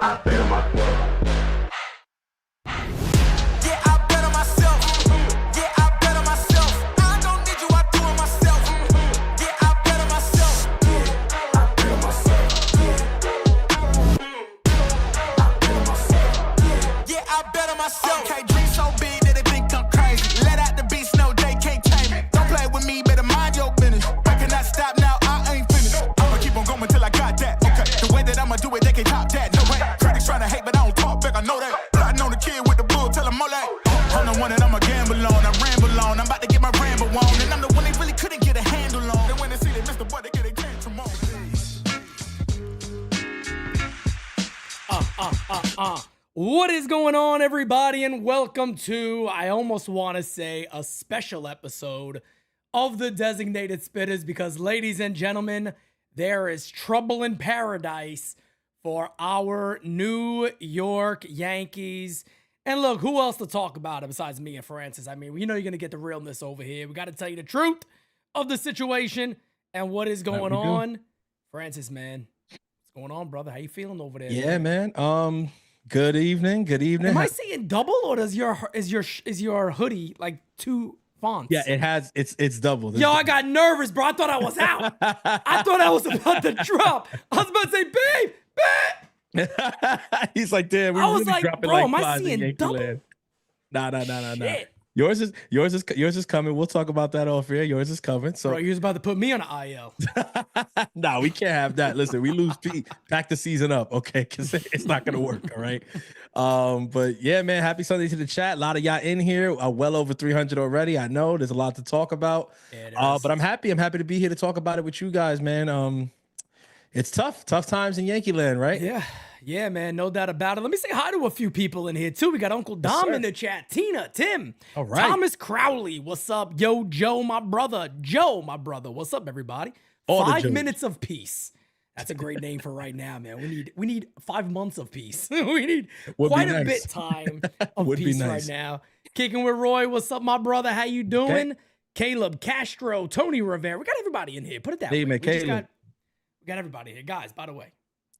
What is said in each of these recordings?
I bet on myself. Yeah, I bet on myself. Yeah, I bet on myself. I don't need you, I do it myself. Yeah, I bet on myself. I bet on myself. I bet on myself. Yeah, I bet on myself. Okay, dream so big that they think I'm crazy. Let out the beast, no, they can't tame me. Don't play with me, better mind your business. I cannot stop now, I ain't finished. I'ma keep on going till I got that. Okay, the way that I'ma do it, they can't top that. No way. Critics trying to hate, but I don't talk back, I know that. Plotting on the kid with the bull, tell them all that. I'm the one that I'ma gamble on, I ramble on. I'm about to get my ramble on. And I'm the one they really couldn't get a handle on. Then when they see they missed the boy, they get a tantrum on. What is going on, everybody, and welcome to, I almost want to say, a special episode of the Designated Spittaz, because, ladies and gentlemen, there is trouble in paradise for our New York Yankees. And look, who else to talk about it besides me and Francis? I mean, you know you're going to get the realness over here. We got to tell you the truth of the situation and what is going on. Francis, man, what's going on, brother? How you feeling over there? Yeah, man. Good evening. Good evening. Am I seeing double, or does is your hoodie like two fonts? Yeah, it's double. Yo, I got nervous, bro. I thought I was out. I thought I was about to drop. I was about to say, babe. He's like, damn, we're I was really like, dropping bro, like am I flies in seeing Yankee double? land. Nah. Shit. Yours is coming. We'll talk about that off here. Yours is coming. So Bro, you was about to put me on an IL. nah, we can't have that. Listen, we lose Pete. Pack the season up, okay? Because it's not gonna work. All right. But yeah, man, happy Sunday to the chat. A lot of y'all in here. Well over 300 already. I know there's a lot to talk about. Yeah, but I'm happy. I'm happy to be here to talk about it with you guys, man. It's tough times in Yankee land, right? Yeah, man, no doubt about it. Let me say hi to a few people in here, too. We got Uncle Dom in the chat, Tina, Tim, all right. Thomas Crowley, what's up? Yo, Joe, my brother. What's up, everybody? All the 5 Joes. minutes of peace. That's a great name for right now, man. We need 5 months of peace. We need Would be quite a nice. bit time of Would be peace right nice. now. Kicking with Roy, what's up, my brother? How you doing? Caleb Castro, Tony Rivera. We got everybody in here. Put it that way. Hey, man, We got everybody here. Guys, by the way,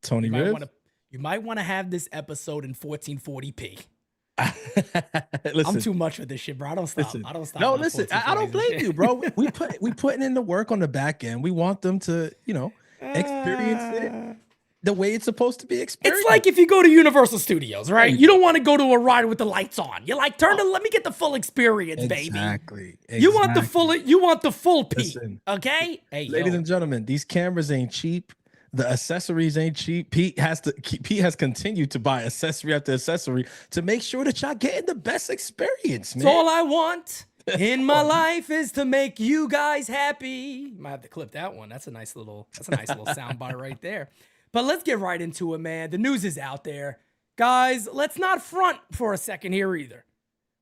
Tony Rivera. you might want to have this episode in 1440p. Listen, I'm too much for this shit, bro. I don't stop. listen. I don't stop. No, on the listen. I 1440s don't and blame shit. you, bro. We putting in the work on the back end. We want them to, experience it the way it's supposed to be experienced. It's like if you go to Universal Studios, right? You don't want to go to a ride with the lights on. You're like, let me get the full experience, baby. Exactly. You want the full peak, Listen. okay? Hey, Ladies yo. and gentlemen, these cameras ain't cheap. The accessories ain't cheap. Pete has continued to buy accessory after accessory to make sure that y'all getting the best experience, man. It's all I want in my life is to make you guys happy. Might have to clip that one. That's a nice little soundbite right there. But let's get right into it, man. The news is out there. Guys, let's not front for a second here either.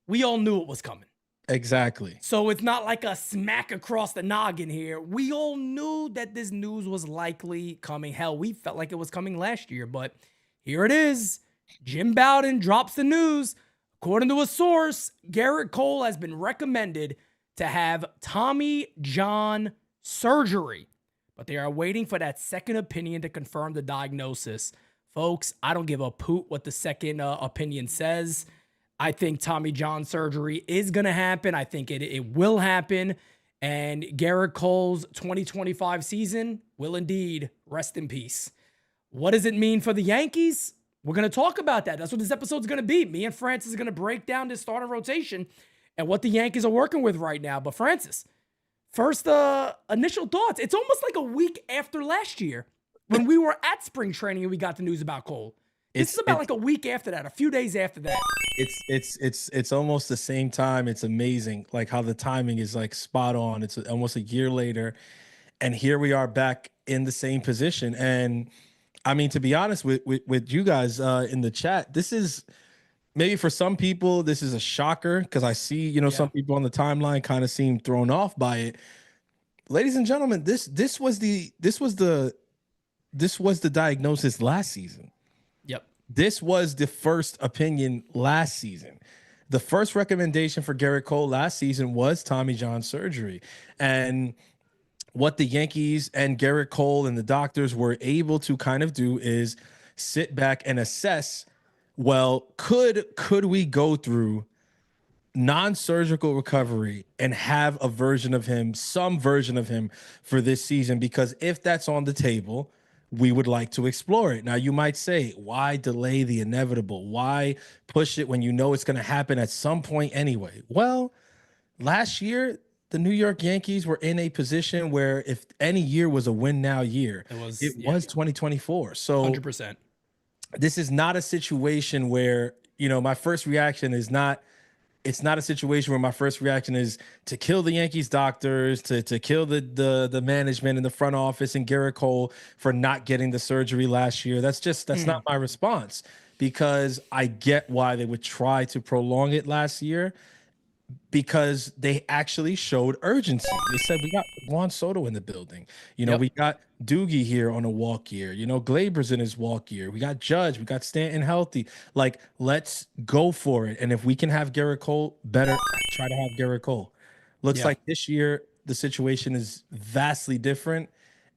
We all knew it was coming. Exactly. So it's not like a smack across the noggin here. We all knew that this news was likely coming. Hell, we felt like it was coming last year, but here it is. Jim Bowden drops the news. According to a source, Gerrit Cole has been recommended to have Tommy John surgery, but they are waiting for that second opinion to confirm the diagnosis. Folks, I don't give a poot what the second opinion says. I think Tommy John surgery is going to happen. I think it will happen. And Gerrit Cole's 2025 season will indeed rest in peace. What does it mean for the Yankees? We're going to talk about that. That's what this episode's going to be. Me and Francis are going to break down this starting rotation and what the Yankees are working with right now. But Francis, first initial thoughts. It's almost like a week after last year when we were at spring training and we got the news about Cole. This is about like a week after that, a few days after that. It's almost the same time. It's amazing, like how the timing is like spot on. It's almost a year later, and here we are back in the same position. And I mean, to be honest with you guys in the chat, this is maybe for some people this is a shocker because I see some people on the timeline kind of seem thrown off by it. Ladies and gentlemen, this was the diagnosis last season. Yep. This was the first opinion last season. The first recommendation for Gerrit Cole last season was Tommy John surgery. And what the Yankees and Gerrit Cole and the doctors were able to kind of do is sit back and assess, well, could we go through non-surgical recovery and have a version of him, some version of him for this season? Because if that's on the table, we would like to explore it. Now, you might say, why delay the inevitable? Why push it when you know it's going to happen at some point anyway? Well, last year, the New York Yankees were in a position where if any year was a win now year, it was 2024. So 100%. this is not a situation where, my first reaction is not, it's not a situation where my first reaction is to kill the Yankees doctors, to kill the management in the front office and Gerrit Cole for not getting the surgery last year. That's not my response, because I get why they would try to prolong it last year, because they actually showed urgency. They said, we got Juan Soto in the building. We got Doogie here on a walk year. Glaber's in his walk year. We got Judge. We got Stanton healthy. Like, let's go for it. And if we can have Gerrit Cole, better try to have Gerrit Cole. Looks like this year the situation is vastly different.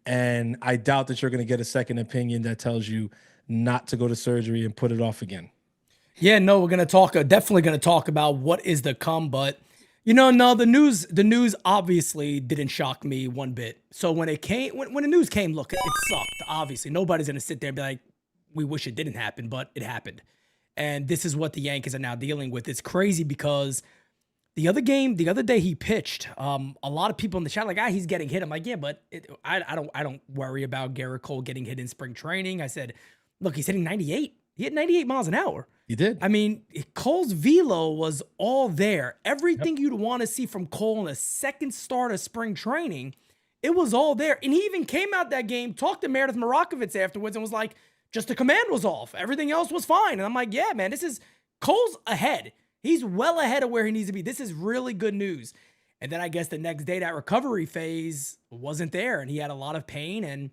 And I doubt that you're going to get a second opinion that tells you not to go to surgery and put it off again. Yeah, no, we're definitely gonna talk about what is to come, but no, the news obviously didn't shock me one bit. So when the news came, look, it sucked. Obviously, nobody's gonna sit there and be like, we wish it didn't happen, but it happened. And this is what the Yankees are now dealing with. It's crazy because the other day he pitched. A lot of people in the chat like, he's getting hit. I'm like, yeah, but I don't worry about Gerrit Cole getting hit in spring training. I said, look, he's hitting 98. He hit 98 miles an hour. He did. I mean, Cole's velo was all there. Everything you'd want to see from Cole in a second start of spring training, it was all there. And he even came out that game, talked to Meredith Marakovitz afterwards, and was like, just the command was off. Everything else was fine. And I'm like, yeah, man, Cole's ahead. He's well ahead of where he needs to be. This is really good news. And then I guess the next day, that recovery phase wasn't there, and he had a lot of pain, and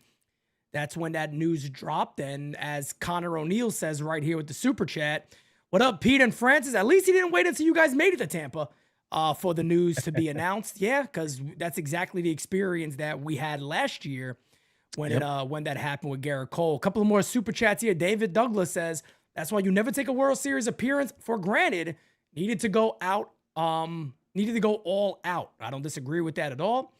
that's when that news dropped. And as Connor O'Neill says right here with the super chat, what up, Pete and Francis? At least he didn't wait until you guys made it to Tampa for the news to be announced. Yeah, because that's exactly the experience that we had last year when when that happened with Gerrit Cole. A couple of more super chats here. David Douglas says, that's why you never take a World Series appearance for granted. Needed to go all out. I don't disagree with that at all.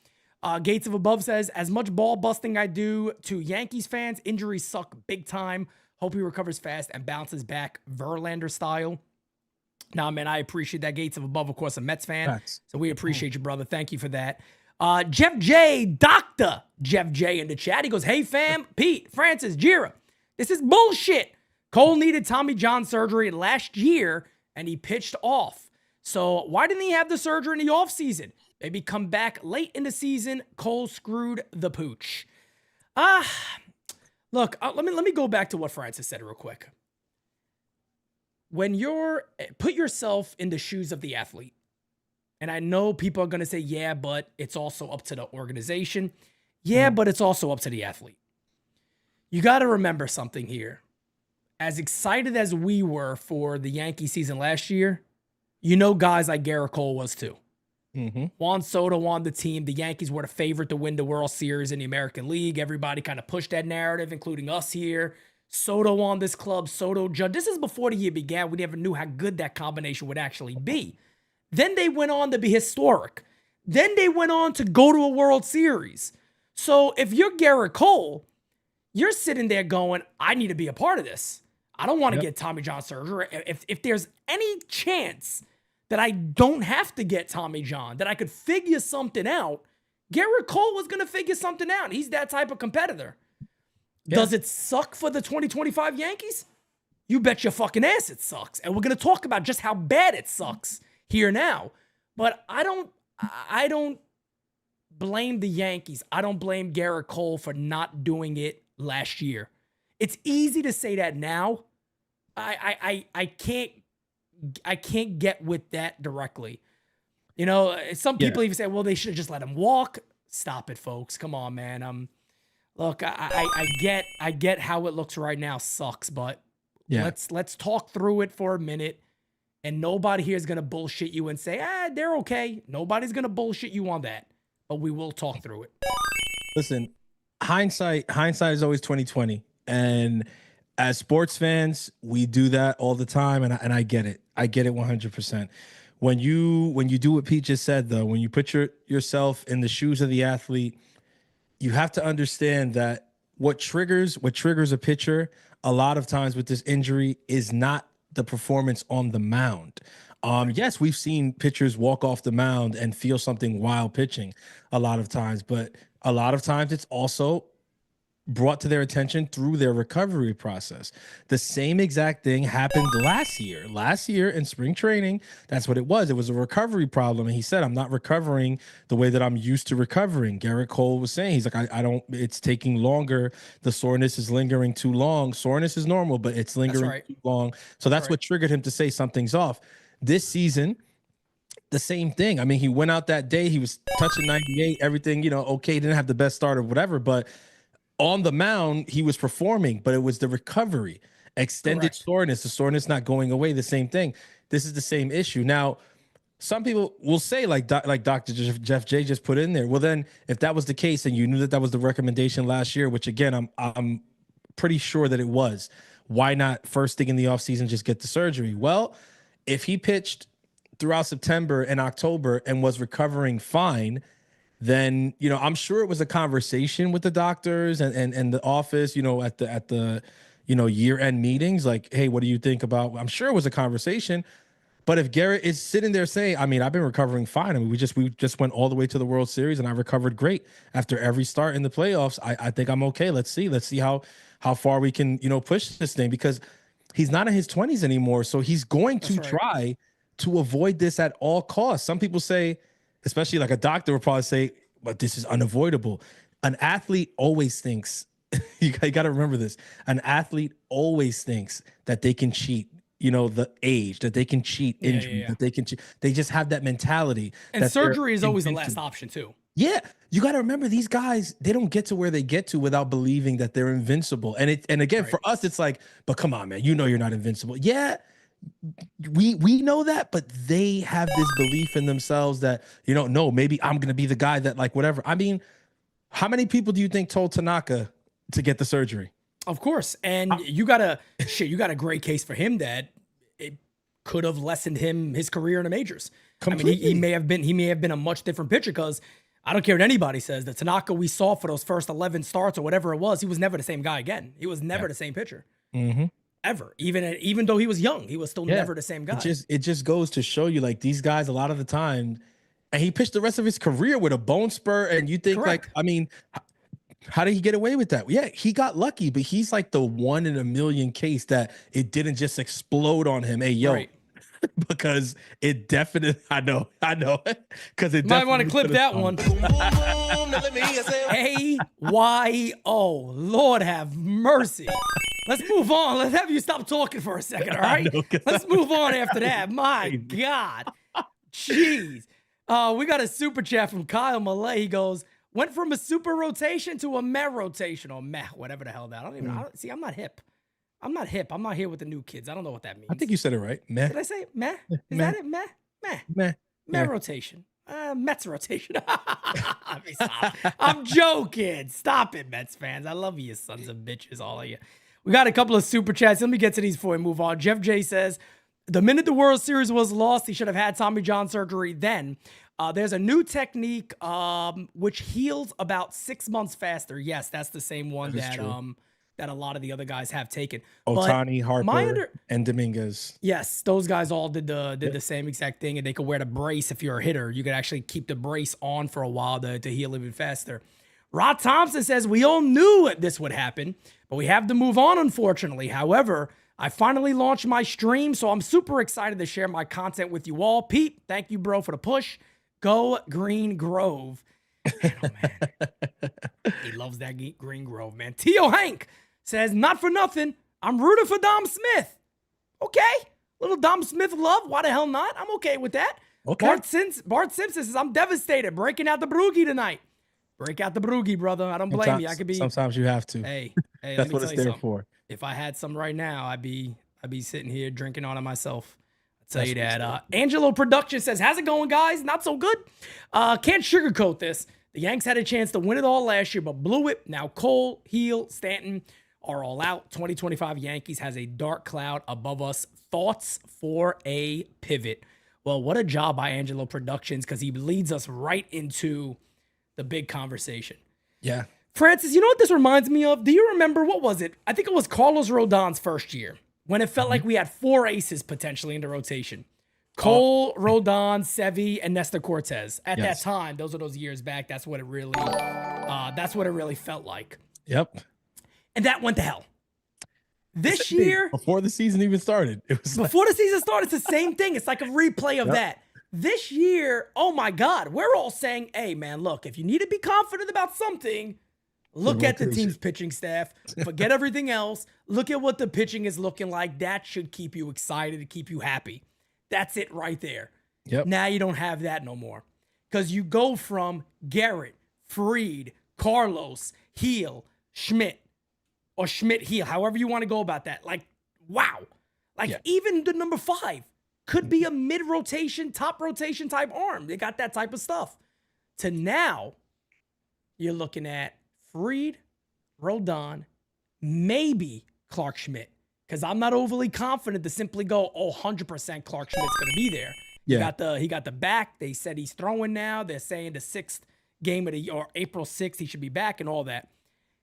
Gates of Above says, as much ball busting I do to Yankees fans, injuries suck big time. Hope he recovers fast and bounces back Verlander style. Nah, man, I appreciate that. Gates of Above, of course, a Mets fan. Thanks. So we appreciate you, brother. Thank you for that. Jeff J, Dr. Jeff J in the chat. He goes, hey, fam, Pete, Francis, Jira, this is bullshit. Cole needed Tommy John surgery last year, and he pitched off. So why didn't he have the surgery in the offseason? Maybe come back late in the season. Cole screwed the pooch. Look, let me go back to what Francis said real quick. When put yourself in the shoes of the athlete. And I know people are going to say, yeah, but it's also up to the organization. Yeah, but it's also up to the athlete. You got to remember something here. As excited as we were for the Yankee season last year, guys like Gerrit Cole was too. Juan Soto on the team. The Yankees were the favorite to win the World Series in the American League. Everybody kind of pushed that narrative, including us here. Soto on this club, Soto, Judge. This is before the year began. We never knew how good that combination would actually be. Then they went on to be historic. Then they went on to go to a World Series. So if you're Gerrit Cole, you're sitting there going, I need to be a part of this. I don't want to get Tommy John surgery. If there's any chance that I don't have to get Tommy John, that I could figure something out, Gerrit Cole was going to figure something out. He's that type of competitor. Yeah. Does it suck for the 2025 Yankees? You bet your fucking ass it sucks. And we're going to talk about just how bad it sucks here now. But I don't blame the Yankees. I don't blame Gerrit Cole for not doing it last year. It's easy to say that now. I can't get with that directly. Some people even say, well, they should have just let him walk. Stop it, folks. Come on, man. Look, I get how it looks right now sucks, but let's talk through it for a minute. And nobody here is going to bullshit you and say, they're okay. Nobody's going to bullshit you on that, but we will talk through it. Listen, hindsight is always 2020. And as sports fans, we do that all the time, and I get it. I get it 100%. When you do what Pete just said, though, when you put yourself in the shoes of the athlete, you have to understand that what triggers a pitcher a lot of times with this injury is not the performance on the mound. Yes, we've seen pitchers walk off the mound and feel something while pitching a lot of times, but a lot of times it's also brought to their attention through their recovery process. The same exact thing happened last year. Last year in spring training, that's what it was. It was a recovery problem. And he said, I'm not recovering the way that I'm used to recovering. Gerrit Cole was saying, he's like, I don't, it's taking longer. The soreness is lingering too long. Soreness is normal, but it's lingering too long. So that's what triggered him to say something's off. This season, the same thing. I mean, he went out that day, he was touching 98, everything, okay, didn't have the best start or whatever, but on the mound, he was performing, but it was the recovery, extended soreness, the soreness not going away, the same thing. This is the same issue. Now, some people will say, like Dr. Jeff J just put in there, well, then if that was the case and you knew that was the recommendation last year, which again, I'm pretty sure that it was, why not first thing in the offseason just get the surgery? Well, if he pitched throughout September and October and was recovering fine, then I'm sure it was a conversation with the doctors and the office, at the year-end meetings, like, hey, what do you think about? I'm sure it was a conversation. But if Gerrit is sitting there saying, I mean, I've been recovering fine. I mean, we just went all the way to the World Series and I recovered great after every start in the playoffs. I think I'm okay. Let's see how far we can push this thing, because he's not in his 20s anymore, so he's going to try to avoid this at all costs. Some people say, especially like a doctor would probably say, but this is unavoidable. An athlete always thinks, you got to remember this, an athlete always thinks that they can cheat, the age, that they can cheat injury, that they can cheat. They just have that mentality. And surgery is always the last option too. Yeah, you got to remember, these guys, they don't get to where they get to without believing that they're invincible. And again, for us, it's like, but come on, man, you're not invincible. Yeah, we know that, but they have this belief in themselves that, no, maybe I'm going to be the guy that, like, whatever. I mean, how many people do you think told Tanaka to get the surgery? Of course. And you got a great case for him that it could have lessened his career in the majors. Completely. I mean, he may have been a much different pitcher, because I don't care what anybody says, the Tanaka we saw for those first 11 starts or whatever it was, he was never the same guy again. He was never the same pitcher. Ever. Even though he was young, he was still never the same guy. It just goes to show you, like, these guys a lot of the time, and he pitched the rest of his career with a bone spur, and you think, like, I mean, how did he get away with that? Yeah, he got lucky, but he's like the 1 in a million case that it didn't just explode on him. Hey, yo, because it definitely, I know, because it might want to clip that one. AYO, Lord have mercy. Let's move on. Let's have you stop talking for a second, all right? Let's move on after that. My God. Jeez. We got a super chat from Kyle Malay. He goes, went from a super rotation to a meh rotation, or meh, whatever the hell that. See, I'm not hip. I'm not here with the new kids. I don't know what that means. I think you said it right. Meh. Did I say meh? Is that it? Meh rotation. Mets rotation. I'm joking. Stop it, Mets fans. I love you sons of bitches, all of you. We got a couple of super chats. Let me get to these before we move on. Jeff J says, the minute the World Series was lost, he should have had Tommy John surgery then. There's a new technique which heals about 6 months faster. Yes, that's the same one that a lot of the other guys have taken. Ohtani, Harper, and Dominguez. Yes, those guys all did the same exact thing, and they could wear the brace if you're a hitter. You could actually keep the brace on for a while to heal even faster. Rod Thompson says, we all knew this would happen, but we have to move on, unfortunately. However, I finally launched my stream, so I'm super excited to share my content with you all. Pete, thank you, bro, for the push. Go Green Grove. Man, oh, man. He loves that Green Grove, man. Tio Hank says, not for nothing, I'm rooting for Dom Smith. Okay, little Dom Smith love. Why the hell not? I'm okay with that. Okay. Bart Simpson says, I'm devastated. Breaking out the broogie tonight. Break out the broogie, brother. I don't blame you. I could be. Sometimes you have to. Hey, that's what it's there for. If I had some right now, I'd be sitting here drinking on it myself. I'll tell you that. Angelo Production says, how's it going, guys? Not so good. Can't sugarcoat this. The Yanks had a chance to win it all last year, but blew it. Now Cole, Heel, Stanton are all out. 2025 Yankees has a dark cloud above us. Thoughts for a pivot? Well, what a job by Angelo Productions, because he leads us right into the big conversation. Yeah. Francis, you know what this reminds me of? Do you remember, what was it? I think it was Carlos Rodon's first year when it felt like we had 4 aces potentially in the rotation. Cole, Rodon, Sevy, and Nestor Cortez. At that time, those are those years back. That's what it really felt like. Yep. And that went to hell. This year, before the season even started, it was before the season started, it's the same thing. It's like a replay of that. This year, oh my God, we're all saying, hey man, look, if you need to be confident about something, look at the team's pitching staff. Forget everything else. Look at what the pitching is looking like. That should keep you excited, to keep you happy. That's it right there. Yep. Now you don't have that no more. Because you go from Gerrit, Fried, Carlos, Heel, Schmidt, or Schmidt-Heel, however you want to go about that. Like, wow. Like, even the number 5 could be a mid-rotation, top rotation type arm. They got that type of stuff. To now, you're looking at Fried, Rodon, maybe Clark Schmidt. Because I'm not overly confident to simply go, oh, 100% Clark Schmidt's going to be there. Yeah. He got the back. They said he's throwing now. They're saying the 6th game of the year, or April 6th, he should be back and all that.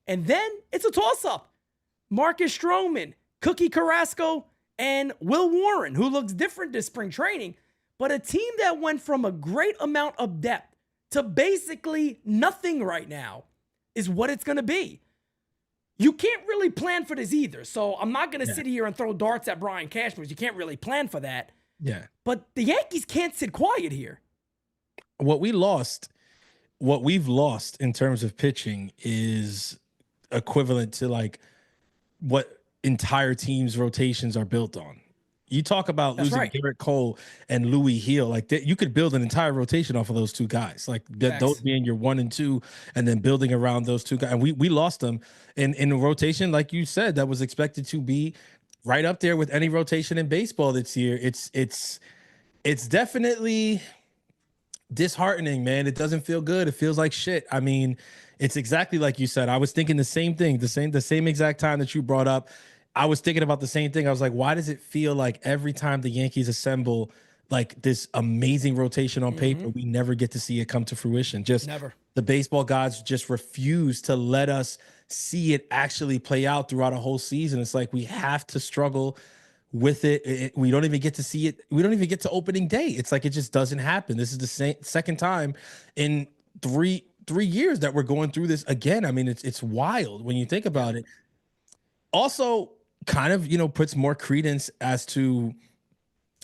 And then it's a toss-up. Marcus Stroman, Cookie Carrasco, and Will Warren, who looks different this spring training, but a team that went from a great amount of depth to basically nothing right now is what it's going to be. You can't really plan for this either. So I'm not going to sit here and throw darts at Brian Cashman, because you can't really plan for that. Yeah. But the Yankees can't sit quiet here. What we've lost in terms of pitching is equivalent to like what entire teams' rotations are built on. You talk about losing Gerrit Cole and Louis Heel, like you could build an entire rotation off of those 2 guys, like those being your 1 and 2, and then building around those 2 guys. And we lost them in a rotation, like you said, that was expected to be right up there with any rotation in baseball this year. It's definitely disheartening, man. It doesn't feel good. It feels like shit. I mean, it's exactly like you said. I was thinking the same thing, the same exact time that you brought up. I was thinking about the same thing. I was like, why does it feel like every time the Yankees assemble like this amazing rotation on paper, we never get to see it come to fruition? Just never. The baseball gods just refuse to let us see it actually play out throughout a whole season. It's like we have to struggle with it. We don't even get to see it. We don't even get to opening day. It's like it just doesn't happen. This is the second time in three years that we're going through this again. I mean, it's wild when you think about it. Also, kind of, puts more credence as to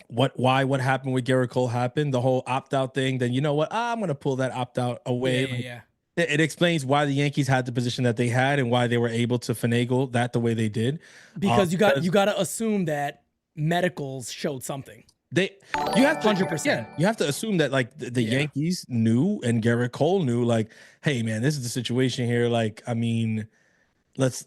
what happened with Gerrit Cole happened, the whole opt-out thing. Then you know what? I'm going to pull that opt-out away. It explains why the Yankees had the position that they had and why they were able to finagle that the way they did. Because you got to assume that medicals showed something. You have to 100%. You have to assume that like the Yankees knew and Gerrit Cole knew, like, hey man, this is the situation here. Like, I mean, let's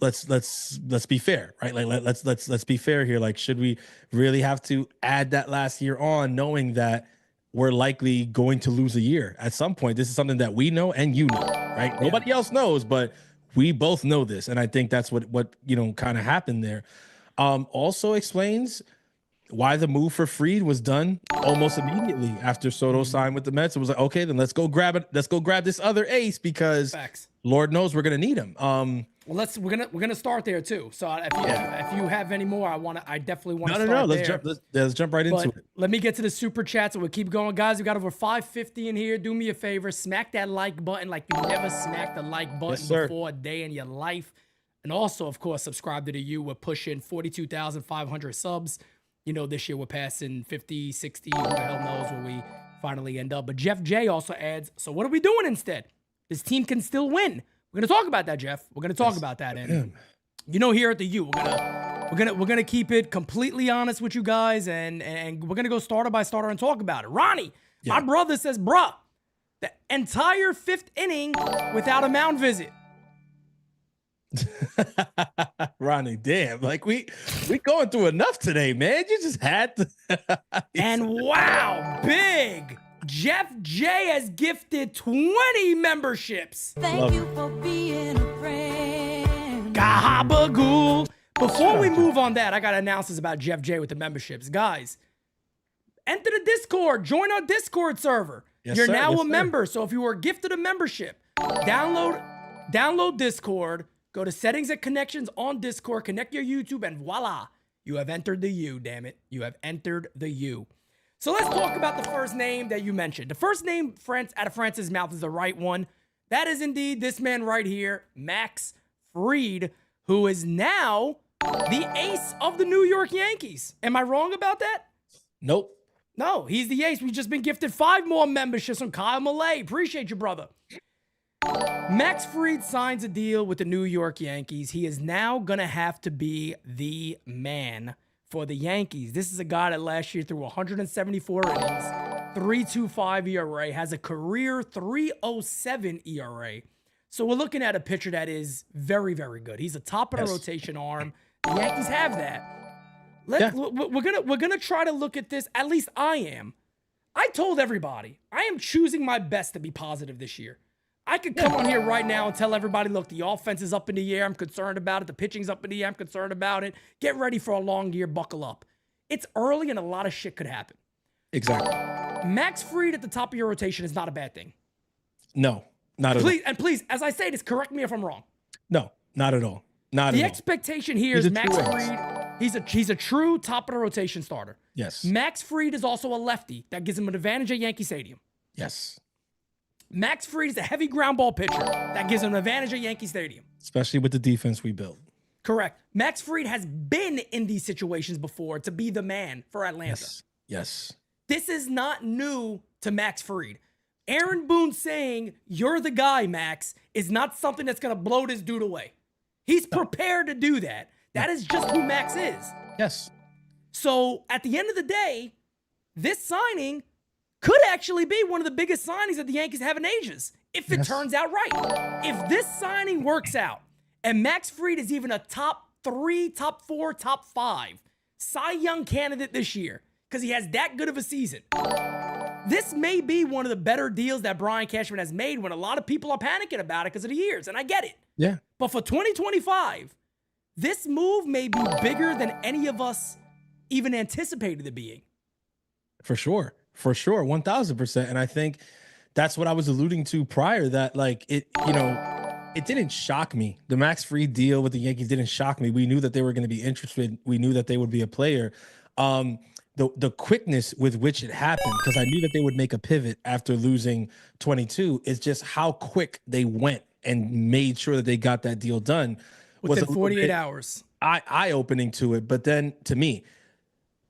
be fair, right? Like let's be fair here. Like, should we really have to add that last year on, knowing that we're likely going to lose a year at some point? This is something that we know and you know, right? Nobody else knows, but we both know this. And I think that's what kind of happened there. Also explains why the move for Fried was done almost immediately after Soto signed with the Mets. It was like, okay, then let's go grab it. Let's go grab this other ace, because Lord knows we're gonna need him. Well, we're gonna start there too. So if you have any more, I definitely want to. No. Let's jump right into it. Let me get to the super chats and we'll keep going, guys. We got over 550 in here. Do me a favor, smack that like button like you never smacked the like button before a day in your life. And also, of course, subscribe to the U. We're pushing 42,500 subs. This year we're passing 50, 60, who the hell knows where we finally end up. But Jeff J also adds, so what are we doing instead? This team can still win. We're going to talk about that, Jeff. We're going to talk about that. And, here at the U, we're gonna keep it completely honest with you guys, and we're going to go starter by starter and talk about it. Ronnie, my brother says, bruh, the entire 5th inning without a mound visit. Ronnie, damn, like we going through enough today, man. You just had to. And wow, big Jeff J has gifted 20 memberships. Thank you for being a friend. Gabagool. Before we move on that, I got to announce this about Jeff J with the memberships. Guys, enter the Discord. Join our Discord server. Yes, You're sir. now Yes, a sir. member. So if you were gifted a membership, download Discord, go to settings and connections on Discord, connect your YouTube, and voila, you have entered the U, damn it. You have entered the U. So let's talk about the first name that you mentioned. The first name out of France's mouth is the right one. That is indeed this man right here, Max Fried, who is now the ace of the New York Yankees. Am I wrong about that? Nope. No, he's the ace. We've just been gifted 5 more memberships from Kyle Malay. Appreciate you, brother. Max Fried signs a deal with the New York Yankees. He is now going to have to be the man for the Yankees. This is a guy that last year threw 174 innings, 3.25 ERA, has a career 3.07 ERA. So we're looking at a pitcher that is very, very good. He's a top of the rotation arm. The Yankees have that. We're gonna try to look at this. At least I am. I told everybody I am choosing my best to be positive this year. I could come on here right now and tell everybody, look, the offense is up in the air. I'm concerned about it. The pitching's up in the air. I'm concerned about it. Get ready for a long year. Buckle up. It's early and a lot of shit could happen. Exactly. Max Fried at the top of your rotation is not a bad thing. No, not at all. And please, as I say this, correct me if I'm wrong. No, not at all. Not The at all. expectation here He's is a Max true Fried. He's a true top of the rotation starter. Yes. Max Fried is also a lefty. That gives him an advantage at Yankee Stadium. Yes. Max Fried is a heavy ground ball pitcher. That gives him an advantage at Yankee Stadium. Especially with the defense we built. Correct. Max Fried has been in these situations before to be the man for Atlanta. Yes. Yes. This is not new to Max Fried. Aaron Boone saying, "You're the guy, Max," is not something that's going to blow this dude away. He's prepared to do that. That is just who Max is. Yes. So at the end of the day, this signing could actually be one of the biggest signings that the Yankees have in ages, if it turns out right. If this signing works out, and Max Fried is even a top 3, top 4, top 5 Cy Young candidate this year, because he has that good of a season, this may be one of the better deals that Brian Cashman has made when a lot of people are panicking about it because of the years, and I get it. Yeah. But for 2025, this move may be bigger than any of us even anticipated it being. For sure. For sure. 1000%. And I think that's what I was alluding to prior, that like it didn't shock me. The Max Fried deal with the Yankees didn't shock me. We knew that they were going to be interested. We knew that they would be a player. The quickness with which it happened, because I knew that they would make a pivot after losing 22, is just how quick they went and made sure that they got that deal done. Within 48 hours. Eye-opening to it, but then to me.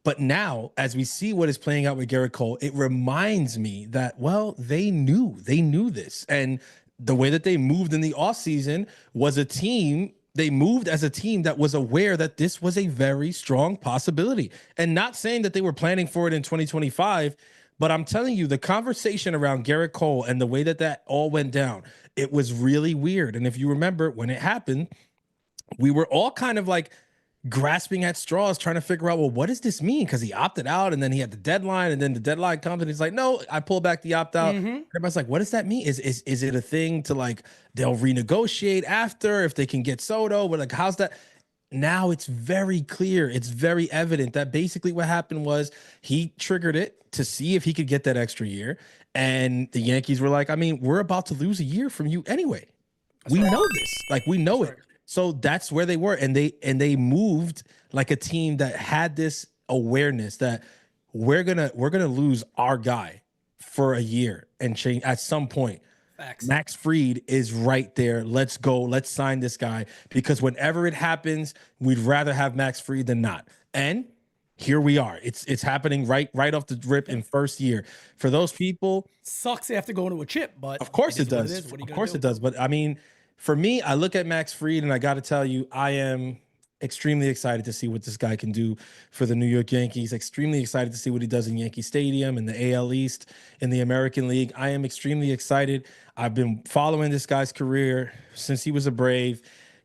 But now, as we see what is playing out with Gerrit Cole, it reminds me that, well, they knew this. And the way that they moved in the offseason was they moved as a team that was aware that this was a very strong possibility. And not saying that they were planning for it in 2025, but I'm telling you, the conversation around Gerrit Cole and the way that all went down, it was really weird. And if you remember when it happened, we were all kind of like grasping at straws, trying to figure out, well, what does this mean? Because he opted out and then he had the deadline, and then the deadline comes and he's like, no, I pull back the opt out. Everybody's like, what does that mean? Is it a thing to like they'll renegotiate after if they can get Soto? But like, how's that? Now it's very clear, it's very evident that basically what happened was he triggered it to see if he could get that extra year. And the Yankees were like, I mean, we're about to lose a year from you anyway. We know this. Like, we know it. So that's where they were, and they moved like a team that had this awareness that we're gonna lose our guy for a year and change at some point. Facts. Max Fried is right there. Let's go. Let's sign this guy, because whenever it happens, we'd rather have Max Fried than not. And here we are. It's happening right off the rip in first year. For those people, sucks they have to go into a chip, but of course it does. Of course it does. But I mean, for me, I look at Max Fried and I got to tell you, I am extremely excited to see what this guy can do for the New York Yankees. Extremely excited to see what he does in Yankee Stadium, in the AL East, in the American League. I am extremely excited. I've been following this guy's career since he was a Brave.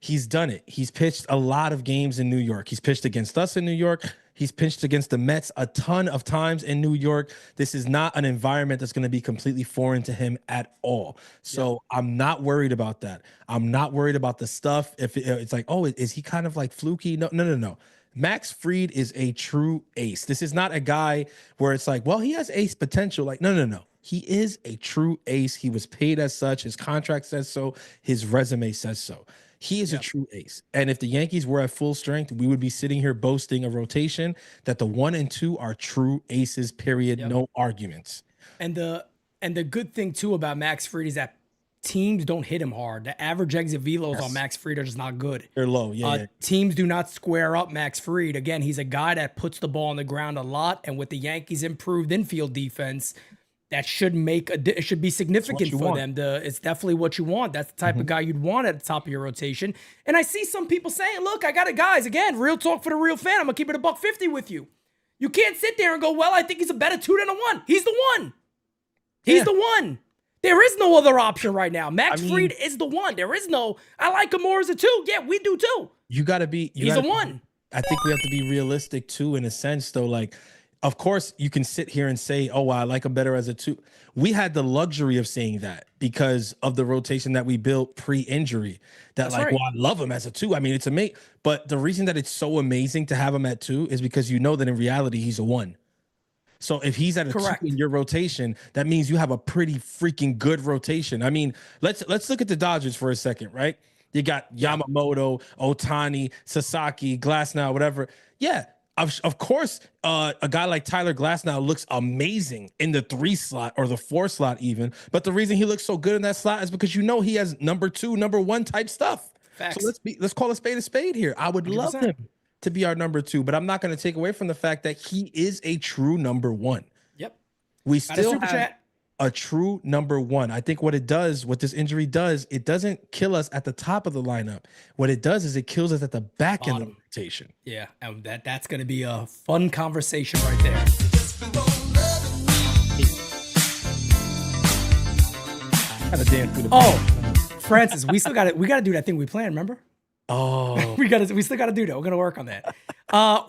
he's done it. He's pitched a lot of games in New York. He's pitched against us in New York. He's pitched against the Mets a ton of times in New York. This is not an environment that's going to be completely foreign to him at all. So I'm not worried about that. I'm not worried about the stuff. If it's like, oh, is he kind of like fluky? No. Max Fried is a true ace. This is not a guy where it's like, well, he has ace potential. Like, no. He is a true ace. He was paid as such. His contract says so. His resume says so. He is a true ace. And if the Yankees were at full strength, we would be sitting here boasting a rotation that the 1 and 2 are true aces, period. No arguments. And the good thing too about Max Fried is that teams don't hit him hard. The average exit velos on Max Fried are just not good. They're low. Teams do not square up Max Fried. Again, he's a guy that puts the ball on the ground a lot. And with the Yankees' improved infield defense, that should it should be significant for them. It's definitely what you want. That's the type of guy you'd want at the top of your rotation. And I see some people saying, look, I got it, guys. Again, real talk for the real fan. I'm going to keep it $150 with you. You can't sit there and go, well, I think he's a better 2 than a 1. He's the one. He's the one. There is no other option right now. Max Fried is the one. There is no, I like him more as a 2. Yeah, we do too. You got to be. He's a 1. I think we have to be realistic too, in a sense, though. Like, of course, you can sit here and say, oh, well, I like him better as a 2. We had the luxury of saying that because of the rotation that we built pre-injury. Well, I love him as a 2. I mean, it's amazing. But the reason that it's so amazing to have him at 2 is because you know that in reality, he's a 1. So if he's at a 2 in your rotation, that means you have a pretty freaking good rotation. I mean, let's look at the Dodgers for a second, right? You got Yamamoto, Ohtani, Sasaki, Glasnow, whatever. Yeah. Of course, a guy like Tyler Glasnow looks amazing in the 3 slot or the 4 slot even. But the reason he looks so good in that slot is because you know he has number 2, number 1 type stuff. Facts. So let's call a spade here. I would 100%. Love him to be our number 2, but I'm not going to take away from the fact that he is a true number 1. Yep. We still have a true number 1. I think what this injury does, it doesn't kill us at the top of the lineup. What it does is it kills us at the back end of the rotation. Yeah, and that's going to be a fun conversation right there. Francis, we got to do that thing we planned, remember? Oh, we still got to do that. We're going to work on that.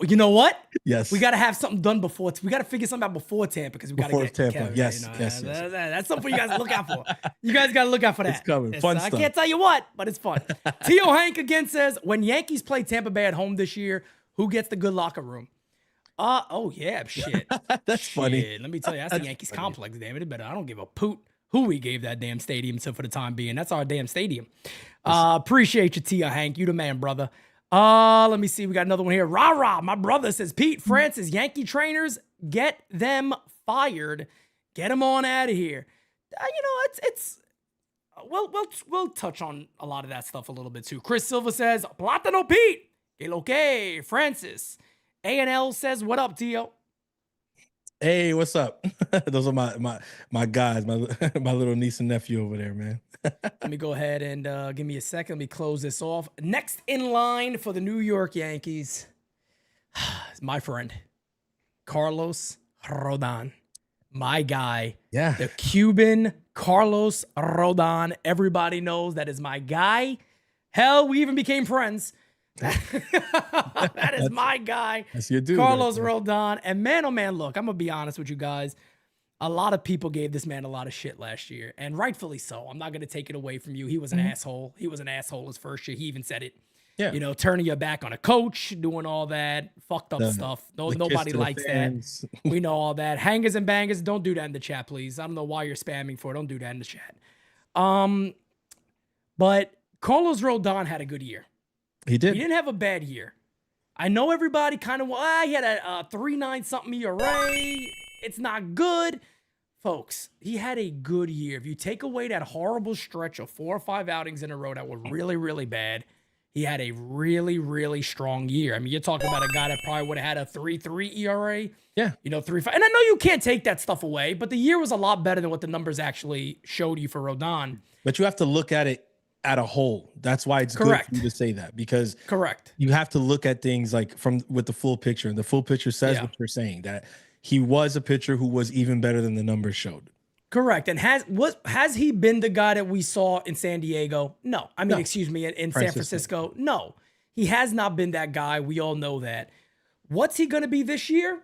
You know what? Yes. We got to have something done before. We got to figure something out before Tampa because we got to get Tampa. Kevin, Yes, you know, yes. That's something for you guys to look out for. You guys got to look out for that. It's coming. Fun stuff. I can't tell you what, but it's fun. Tio Hank again says, when Yankees play Tampa Bay at home this year, who gets the good locker room? Oh yeah, shit. That's funny. Let me tell you, that's the Yankees complex, damn it. But I don't give a poot who we gave that damn stadium to for the time being. That's our damn stadium. Appreciate you, Tio Hank. You the man, brother. Let me see. We got another one here. Rah, my brother says, Pete Francis, Yankee trainers, get them fired. Get them on out of here. We'll touch on a lot of that stuff a little bit too. Chris Silva says, Platano Pete. Que lo que, Francis. A&L says, what up, Tio? Hey, what's up? Those are my guys, my little niece and nephew over there, man. Let me go ahead and give me a second. Let me close this off. Next in line for the New York Yankees is my friend, Carlos Rodon. My guy. Yeah. The Cuban Carlos Rodon. Everybody knows that is my guy. Hell, we even became friends. That is my guy. That's your dude. Carlos Rodon. And man, oh man, look, I'm going to be honest with you guys. A lot of people gave this man a lot of shit last year, and rightfully so. I'm not going to take it away from you. He was an asshole. He was an asshole his first year. He even said it. Yeah. You know, turning your back on a coach, doing all that fucked up stuff. Nobody likes that. We know all that. Hangers and bangers, don't do that in the chat, please. I don't know why you're spamming for it. Don't do that in the chat. But Carlos Rodon had a good year. He did. He didn't have a bad year. I know everybody kind of, he had a 3.9 something ERA. It's not good. Folks, he had a good year. If you take away that horrible stretch of 4 or 5 outings in a row that were really, really bad, he had a really, really strong year. I mean, you're talking about a guy that probably would have had a 3.3 ERA. Yeah. 3.5. And I know you can't take that stuff away, but the year was a lot better than what the numbers actually showed you for Rodon. But you have to look at it at a whole. That's why it's good for you to say that, because you have to look at things like with the full picture, and the full picture says what you're saying, that he was a pitcher who was even better than the numbers showed. Correct. And has he been the guy that we saw in San Diego? No. I mean, No. excuse me, in San Francisco? No. He has not been that guy. We all know that. What's he going to be this year?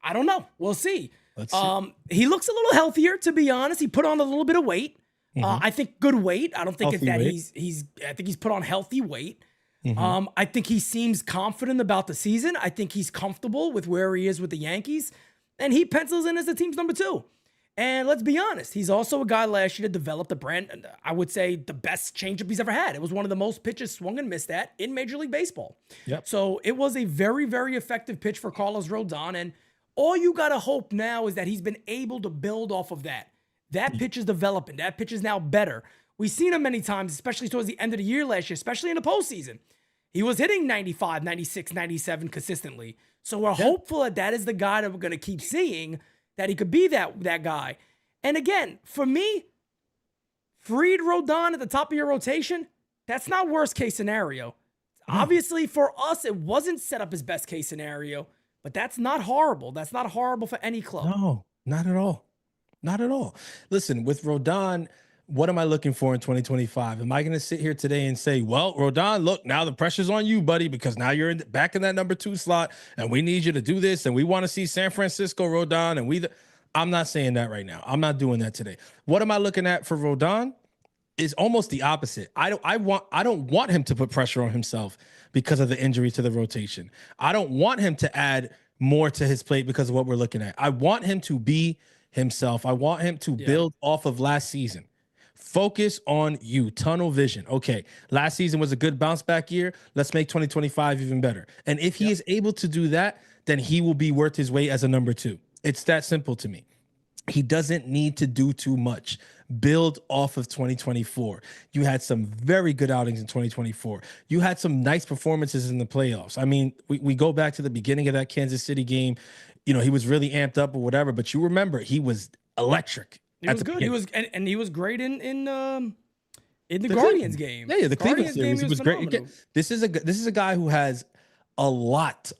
I don't know. We'll see. Let's see. He looks a little healthier, to be honest. He put on a little bit of weight. I think good weight. I don't think it's Healthy that weight. I think he's put on healthy weight. Mm-hmm. I think he seems confident about the season. I think he's comfortable with where he is with the Yankees, and he pencils in as the team's number 2. And let's be honest, he's also a guy last year that developed a brand, I would say the best changeup he's ever had. It was one of the most pitches swung and missed at in Major League Baseball. Yep. So it was a very, very effective pitch for Carlos Rodon. And all you got to hope now is that he's been able to build off of that. That pitch is developing. That pitch is now better. We've seen him many times, especially towards the end of the year last year, especially in the postseason. He was hitting 95, 96, 97 consistently. So we're hopeful that is the guy that we're going to keep seeing, that he could be that guy. And again, for me, Fried Rodon at the top of your rotation, that's not worst case scenario. Obviously, for us, it wasn't set up as best case scenario, but that's not horrible. That's not horrible for any club. No, not at all. Not at all. Listen, with Rodon, what am I looking for in 2025? Am I going to sit here today and say, well, Rodon, look, now the pressure's on you, buddy, because now you're back in that number 2 slot and we need you to do this and we want to see San Francisco Rodon and I'm not saying that right now. I'm not doing that today. What am I looking at for Rodon? Is almost the opposite. I don't want him to put pressure on himself because of the injury to the rotation. I don't want him to add more to his plate because of what we're looking at. I want him to be himself. I want him to build off of last season. Focus on you. Tunnel vision. Okay, last season was a good bounce back year. Let's make 2025 even better. And if he is able to do that, then he will be worth his weight as a number 2. It's that simple to me. He doesn't need to do too much. Build off of 2024. You had some very good outings in 2024. You had some nice performances in the playoffs. I mean, we go back to the beginning of that Kansas City game. You know, he was really amped up or whatever, but you remember he was electric. He was good. He was, and he was great in the Guardians Cleveland game. Yeah, the Cleveland Guardians series. game He was great. phenomenal. This is a guy who has a lot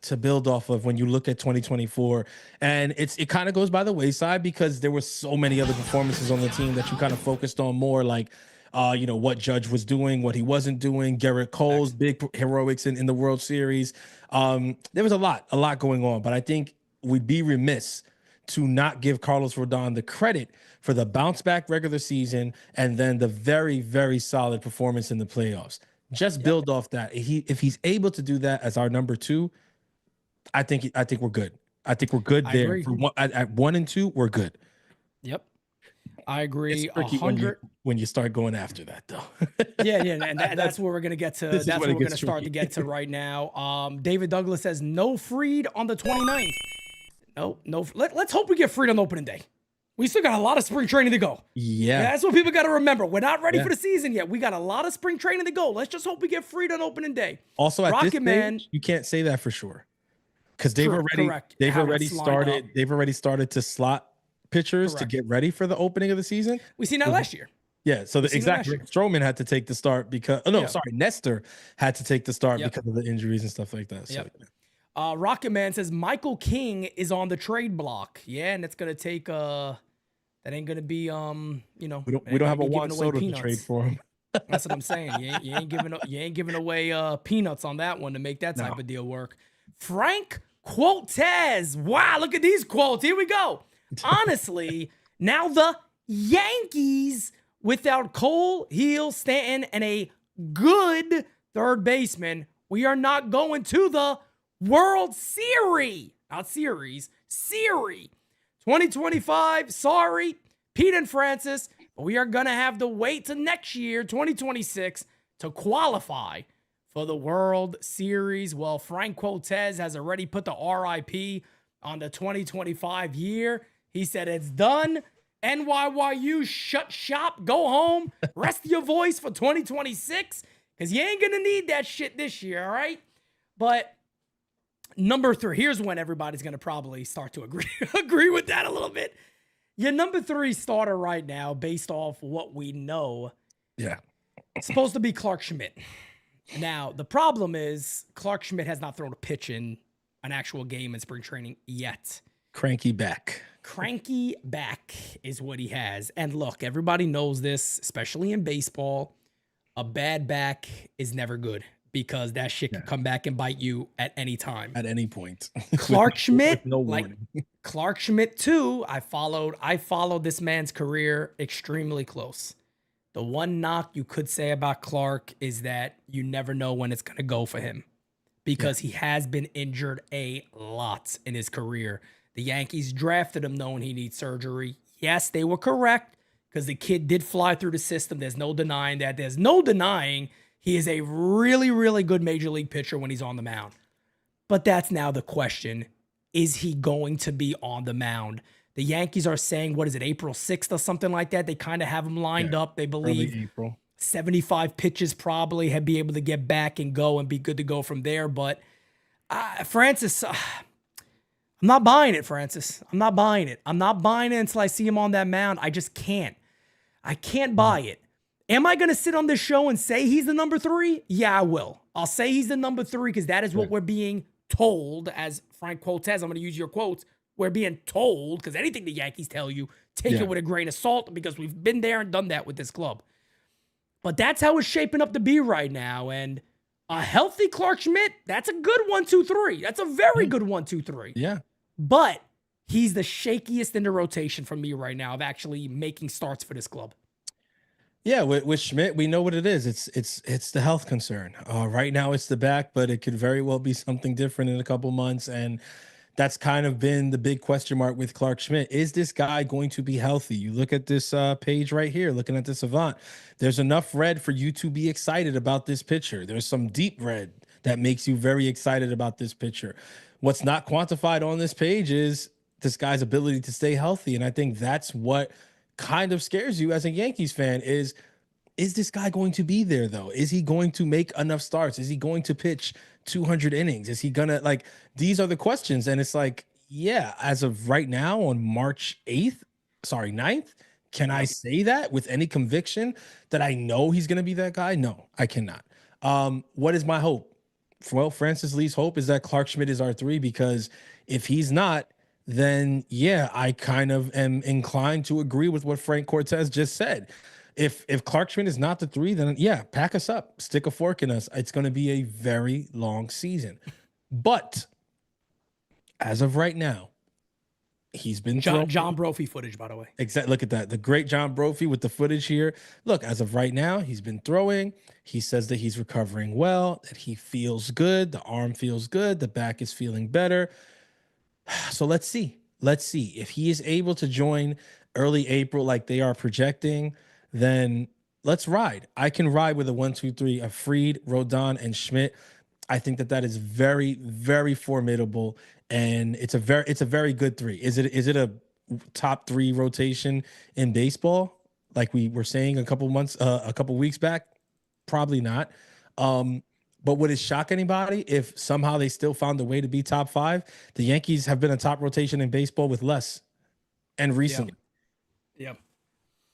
to build off of when you look at 2024. And it kind of goes by the wayside because there were so many other performances on the team that you kind of focused on more, like what Judge was doing, what he wasn't doing, Gerrit Cole's big heroics in the World Series. There was a lot going on, but I think we'd be remiss to not give Carlos Rodon the credit for the bounce back regular season and then the very, very solid performance in the playoffs. Just build off that. If he's able to do that as our number 2, I think we're good. I think we're good there. At 1 and 2, we're good. Yep, I agree. It's tricky when you start going after that, though. yeah, and that's where we're gonna get to. That's what we're gonna start to get to right now. David Douglas says no Fried on the 29th. No. Let's hope we get Fried on opening day. We still got a lot of spring training to go. Yeah. That's what people got to remember. We're not ready for the season yet. We got a lot of spring training to go. Let's just hope we get Fried on opening day. Also, at this stage, you can't say that for sure, because they've already started to slot pitchers to get ready for the opening of the season. We seen that last year. Yeah, so exactly. Stroman had to take the start because Nestor had to take the start because of the injuries and stuff like that. So, Rocket Man says Michael King is on the trade block. Yeah, and it's gonna take that ain't gonna be we don't have a Juan Soto to trade for him. That's what I'm saying. You ain't giving away peanuts on that one to make that type of deal work. Frank Quotez. Wow, look at these quotes. Here we go. Honestly, now the Yankees without Cole, Heel, Stanton, and a good third baseman, we are not going to the World Series. Not series. Series. 2025, sorry, Pete and Francis, but we are going to have to wait to next year, 2026, to qualify for the World Series. Well, Frank Quotez has already put the RIP on the 2025 year. He said it's done. NYYU, shut shop, go home, rest your voice for 2026, because you ain't going to need that shit this year, all right? But number 3, here's when everybody's going to probably start to agree with that a little bit. Your number 3 starter right now, based off what we know, it's supposed to be Clark Schmidt. Now, the problem is Clark Schmidt has not thrown a pitch in an actual game in spring training yet. Cranky back. cranky back is what he has. And look, everybody knows this, especially in baseball. A bad back is never good because that shit can come back and bite you at any time. At any point. Clark Schmidt, no like warning. Clark Schmidt too. I followed this man's career extremely close. The one knock you could say about Clark is that you never know when it's going to go for him because he has been injured a lot in his career. The Yankees drafted him knowing he needs surgery. Yes, they were correct because the kid did fly through the system. There's no denying that. There's no denying he is a really, really good major league pitcher when he's on the mound. But that's now the question. Is he going to be on the mound? The Yankees are saying, what is it, April 6th or something like that? They kind of have him lined up. They believe Early April. 75 pitches probably have be able to get back and go and be good to go from there. But Francis, I'm not buying it, Francis. I'm not buying it. I'm not buying it until I see him on that mound. I just can't. I can't buy it. Am I going to sit on this show and say he's the number 3? Yeah, I will. I'll say he's the number 3 because that is what we're being told, as Frank quote says. I'm going to use your quotes. We're being told, because anything the Yankees tell you, take it with a grain of salt because we've been there and done that with this club. But that's how it's shaping up to be right now. And a healthy Clark Schmidt, that's a good 1, 2, 3. That's a very good 1, 2, 3. Yeah. But he's the shakiest in the rotation for me right now of actually making starts for this club. Yeah, with Schmidt, we know what it is. It's the health concern. Right now it's the back, but it could very well be something different in a couple months. And that's kind of been the big question mark with Clark Schmidt. Is this guy going to be healthy? You look at this page right here, looking at the Savant. There's enough red for you to be excited about this pitcher. There's some deep red that makes you very excited about this pitcher. What's not quantified on this page is this guy's ability to stay healthy. And I think that's what kind of scares you as a Yankees fan is this guy going to be there though? Is he going to make enough starts? Is he going to pitch 200 innings? Is he gonna, like, these are the questions. And it's like, yeah, as of right now on March 9th, can I say that with any conviction that I know he's going to be that guy? No, I cannot. What is my hope? Well, Francis Lee's hope is that Clark Schmidt is our 3, because if he's not, then yeah, I kind of am inclined to agree with what Frank Cortez just said. If Clark Schmidt is not the 3, then yeah, pack us up, stick a fork in us. It's going to be a very long season. But as of right now, he's been John Brophy footage, by the way. Exactly. Look at that. The great John Brophy with the footage here. Look, as of right now, he's been throwing. He says that he's recovering well, that he feels good. The arm feels good. The back is feeling better. So let's see. Let's see if he is able to join early April like they are projecting. Then let's ride. I can ride with a 1, 2, 3 of Fried, Rodon, and Schmidt. I think that is very, very formidable, and it's a very good 3. Is it a top 3 rotation in baseball like we were saying a couple weeks back? Probably not. But would it shock anybody if somehow they still found a way to be top 5? The Yankees have been a top rotation in baseball with less, and recently. Yep.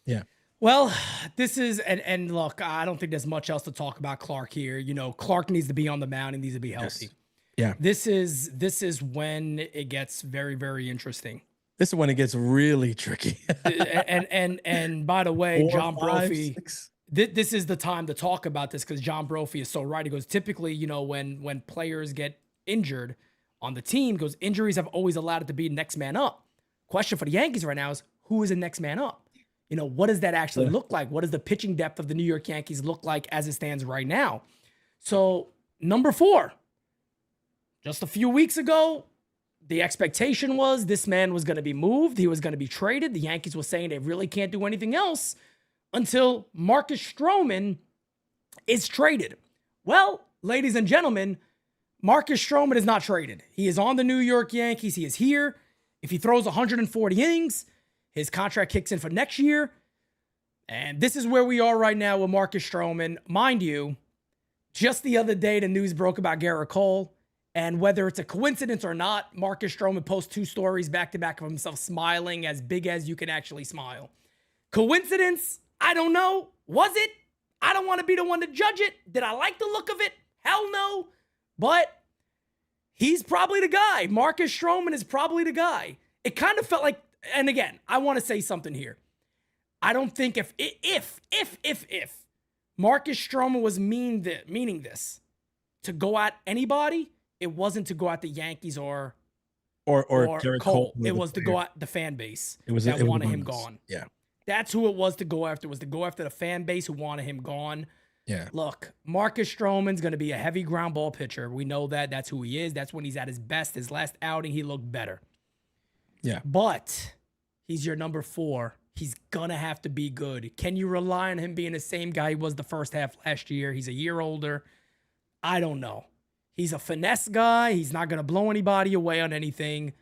Yeah. Well, this is, and look, I don't think there's much else to talk about Clark here. You know, Clark needs to be on the mound and needs to be healthy. Yes. Yeah. This is when it gets very, very interesting. This is when it gets really tricky. and by the way, 4, John 5, Brophy, 6. This is the time to talk about this because John Brophy is so right. He goes, typically, you know, when players get injured on the team, goes, injuries have always allowed it to be next man up. Question for the Yankees right now is, who is the next man up? You know, what does that actually look like? What does the pitching depth of the New York Yankees look like as it stands right now? So, number 4, just a few weeks ago, the expectation was this man was going to be moved. He was going to be traded. The Yankees were saying they really can't do anything else until Marcus Stroman is traded. Well, ladies and gentlemen, Marcus Stroman is not traded. He is on the New York Yankees. He is here. If he throws 140 innings, his contract kicks in for next year. And this is where we are right now with Marcus Stroman. Mind you, just the other day, the news broke about Gerrit Cole. And whether it's a coincidence or not, Marcus Stroman posts 2 stories back-to-back of himself smiling as big as you can actually smile. Coincidence? I don't know. Was it? I don't want to be the one to judge it. Did I like the look of it? Hell no. But he's probably the guy. Marcus Stroman is probably the guy. It kind of felt like and again, I want to say something here. I don't think if Marcus Stroman was meaning this to go at anybody, it wasn't to go at the Yankees or Gerrit Cole. Cole. It was to go at the fan base It was that it was wanted one him of those. gone. Yeah. That's who it was to go after. Was to go after the fan base who wanted him gone. Yeah. Look, Marcus Stroman's going to be a heavy ground ball pitcher. We know that. That's who he is. That's when he's at his best. His last outing, he looked better. Yeah. But he's your number 4. He's going to have to be good. Can you rely on him being the same guy he was the first half last year? He's a year older. I don't know. He's a finesse guy. He's not going to blow anybody away on anything.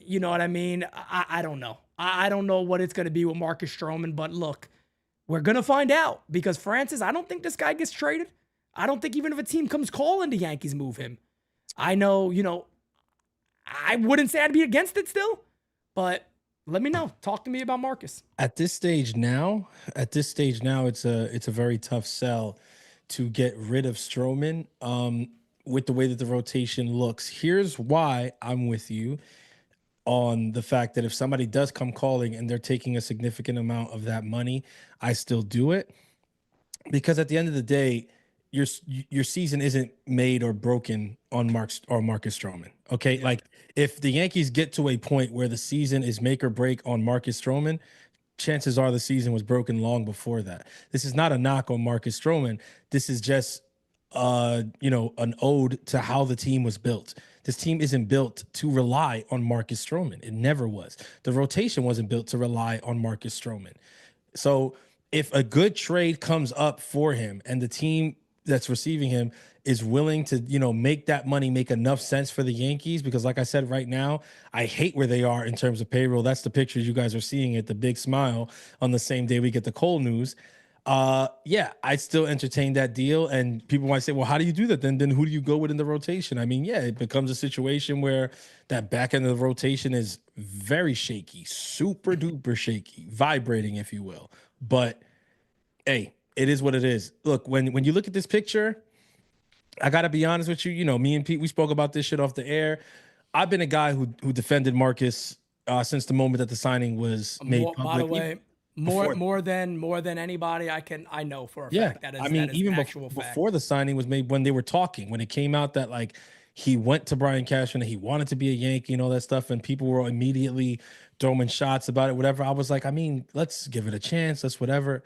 You know what I mean? I don't know. I don't know what it's going to be with Marcus Stroman, but look, we're going to find out because Francis, I don't think this guy gets traded. I don't think even if a team comes calling, the Yankees move him. I know, I wouldn't say I'd be against it still, but let me know. Talk to me about Marcus. At this stage now, it's a very tough sell to get rid of Stroman with the way that the rotation looks. Here's why I'm with you on the fact that if somebody does come calling and they're taking a significant amount of that money, I still do it. Because at the end of the day, your season isn't made or broken on Marcus Stroman. Okay. Yeah. Like if the Yankees get to a point where the season is make or break on Marcus Stroman, chances are the season was broken long before that. This is not a knock on Marcus Stroman. This is just an ode to how the team was built. This team isn't built to rely on Marcus Stroman. It never was. The rotation wasn't built to rely on Marcus Stroman. So if a good trade comes up for him and the team that's receiving him is willing to, make that money make enough sense for the Yankees, because like I said, right now, I hate where they are in terms of payroll. That's the pictures you guys are seeing at the big smile on the same day we get the Cole news. I'd still entertain that deal. And people might say, well, how do you do that? Then who do you go with in the rotation? I mean, it becomes a situation where that back end of the rotation is very shaky, super duper shaky, vibrating, if you will. But hey, it is what it is. Look, when you look at this picture, I got to be honest with you. Me and Pete, we spoke about this shit off the air. I've been a guy who defended Marcus since the moment that the signing was made public. By the way, more than anybody I know for a fact. That is, even before the signing was made, when they were talking, when it came out that like he went to Brian Cashman and he wanted to be a Yankee and all that stuff, and people were immediately throwing shots about it, whatever. I was like, let's give it a chance. Let's whatever.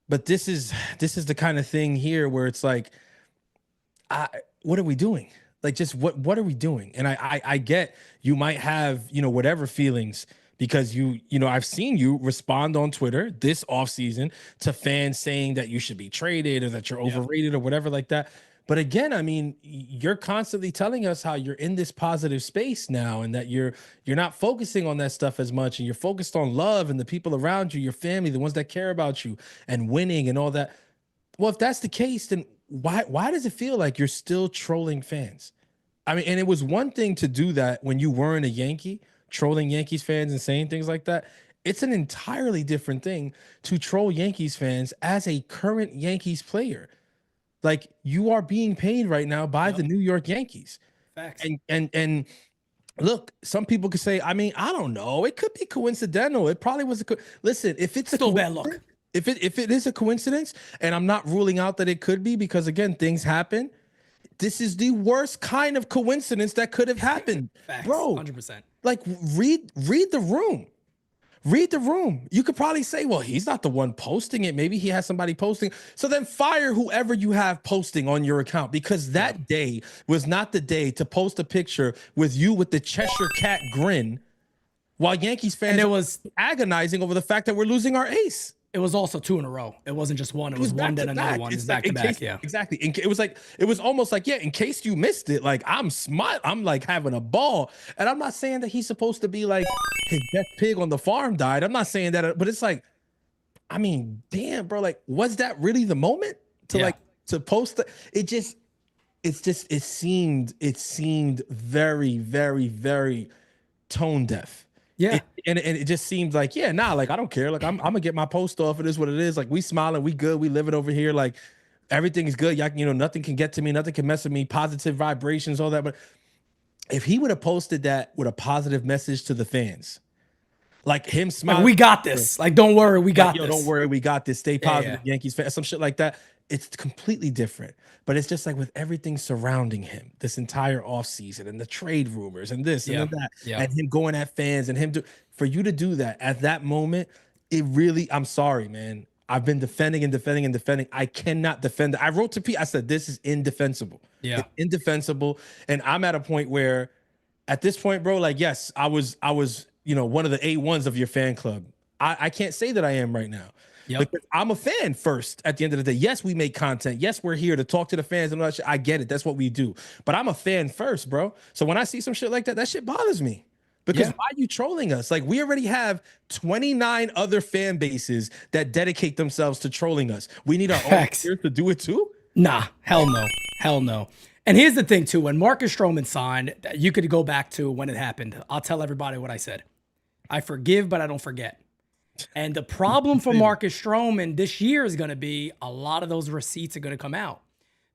But this is the kind of thing here where it's like, what are we doing? Like, just what are we doing? And I get you might have, whatever feelings, because I've seen you respond on Twitter this offseason to fans saying that you should be traded or that you're overrated or whatever like that. But again, you're constantly telling us how you're in this positive space now and that you're not focusing on that stuff as much, and you're focused on love and the people around you, your family, the ones that care about you, and winning and all that. Well, if that's the case, then why does it feel like you're still trolling fans? And it was one thing to do that when you weren't a Yankee, trolling Yankees fans and saying things like that. It's an entirely different thing to troll Yankees fans as a current Yankees player. Like, you are being paid right now by the New York Yankees. Facts. And look, some people could say, I don't know, it could be coincidental. It probably was listen, if it's still bad luck. If it is a coincidence, and I'm not ruling out that it could be, because again, things happen. This is the worst kind of coincidence that could have happened. Facts, bro. 100%. Like, read the room. Read the room. You could probably say, well, he's not the one posting it. Maybe he has somebody posting. So then fire whoever you have posting on your account, because that day was not the day to post a picture with you with the Cheshire Cat grin while Yankees fans was agonizing over the fact that we're losing our ace. It was also 2 in a row. It wasn't just one. It was one, then another one. It's back to back. Yeah, exactly. It was almost like, in case you missed it, like I'm smart. I'm like having a ball. And I'm not saying that he's supposed to be like his best pig on the farm died. I'm not saying that, but it's like, damn, bro. Like, was that really the moment to post it seemed very, very, very tone deaf. Yeah. And it just seemed like, like, I don't care. Like, I'm gonna get my post off. It is what it is. Like, we smiling, we good, we living over here. Like, everything is good. Nothing can get to me, nothing can mess with me. Positive vibrations, all that. But if he would have posted that with a positive message to the fans, like him Like, smiling, we got this. Like, don't worry, we got yo, this. don't worry, we got this. Stay Yeah, positive, yeah. Yankees fan, some shit like that. It's completely different. But it's just like with everything surrounding him, this entire offseason and the trade rumors and this and Yeah, then that, yeah. and him going at fans and him for you to do that at that moment, it really, I'm sorry, man. I've been defending and defending and defending. I cannot defend it. I wrote to Pete, I said, this is indefensible. Yeah. It's indefensible. And I'm at a point where at this point, bro, like, yes, I was, one of the A1s of your fan club. I can't say that I am right now. Yep. Because I'm a fan first at the end of the day. Yes, we make content. Yes, we're here to talk to the fans and all that shit. I get it. That's what we do. But I'm a fan first, bro. So when I see some shit like that, that shit bothers me. Because why are you trolling us? Like, we already have 29 other fan bases that dedicate themselves to trolling us. We need our own here to do it too? Nah, hell no. Hell no. And here's the thing, too. When Marcus Stroman signed, you could go back to when it happened. I'll tell everybody what I said. I forgive, but I don't forget. And the problem for Marcus Stroman this year is going to be a lot of those receipts are going to come out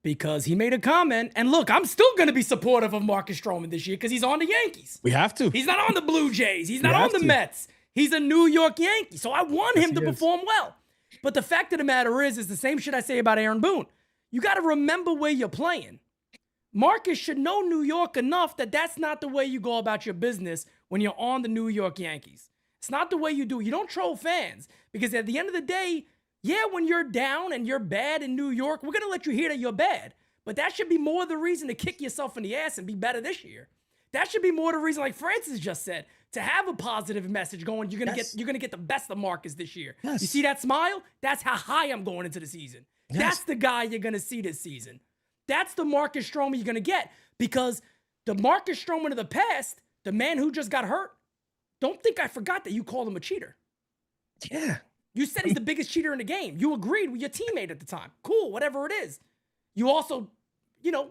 because he made a comment. And look, I'm still going to be supportive of Marcus Stroman this year because he's on the Yankees. We have to. He's not on the Blue Jays. He's not on the Mets. He's a New York Yankee. So I want him to perform well. But the fact of the matter is the same shit I say about Aaron Boone. You got to remember where you're playing. Marcus should know New York enough that that's not the way you go about your business when you're on the New York Yankees. It's not the way you do. You don't troll fans because at the end of the day, yeah, when you're down and you're bad in New York, we're going to let you hear that you're bad. But that should be more the reason to kick yourself in the ass and be better this year. That should be more the reason, like Francis just said, to have a positive message going. You're gonna get the best of Marcus this year. Yes. You see that smile? That's how high I'm going into the season. Yes. That's the guy you're gonna see this season. That's the Marcus Stroman you're gonna get because the Marcus Stroman of the past, the man who just got hurt. Don't think I forgot that you called him a cheater. Yeah. You said he's the biggest cheater in the game. You agreed with your teammate at the time. Cool, whatever it is. You also,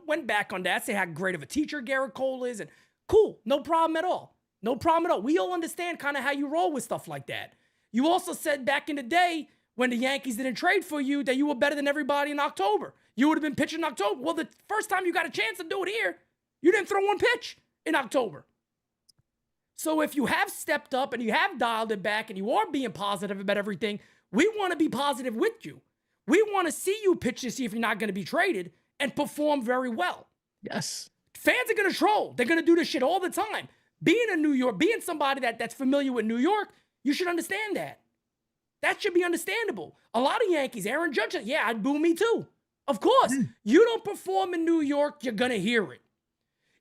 went back on that, say how great of a teacher Gerrit Cole is, and cool, no problem at all. No problem at all. We all understand kind of how you roll with stuff like that. You also said back in the day when the Yankees didn't trade for you that you were better than everybody in October. You would have been pitching in October. Well, the first time you got a chance to do it here, you didn't throw one pitch in October. So if you have stepped up and you have dialed it back and you are being positive about everything, we want to be positive with you. We want to see you pitch to see if you're not going to be traded and perform very well. Yes. Fans are going to troll. They're going to do this shit all the time. Being in New York, being somebody that's familiar with New York, you should understand that. That should be understandable. A lot of Yankees, Aaron Judge, yeah, I'd boo me too. Of course. You don't perform in New York, you're going to hear it.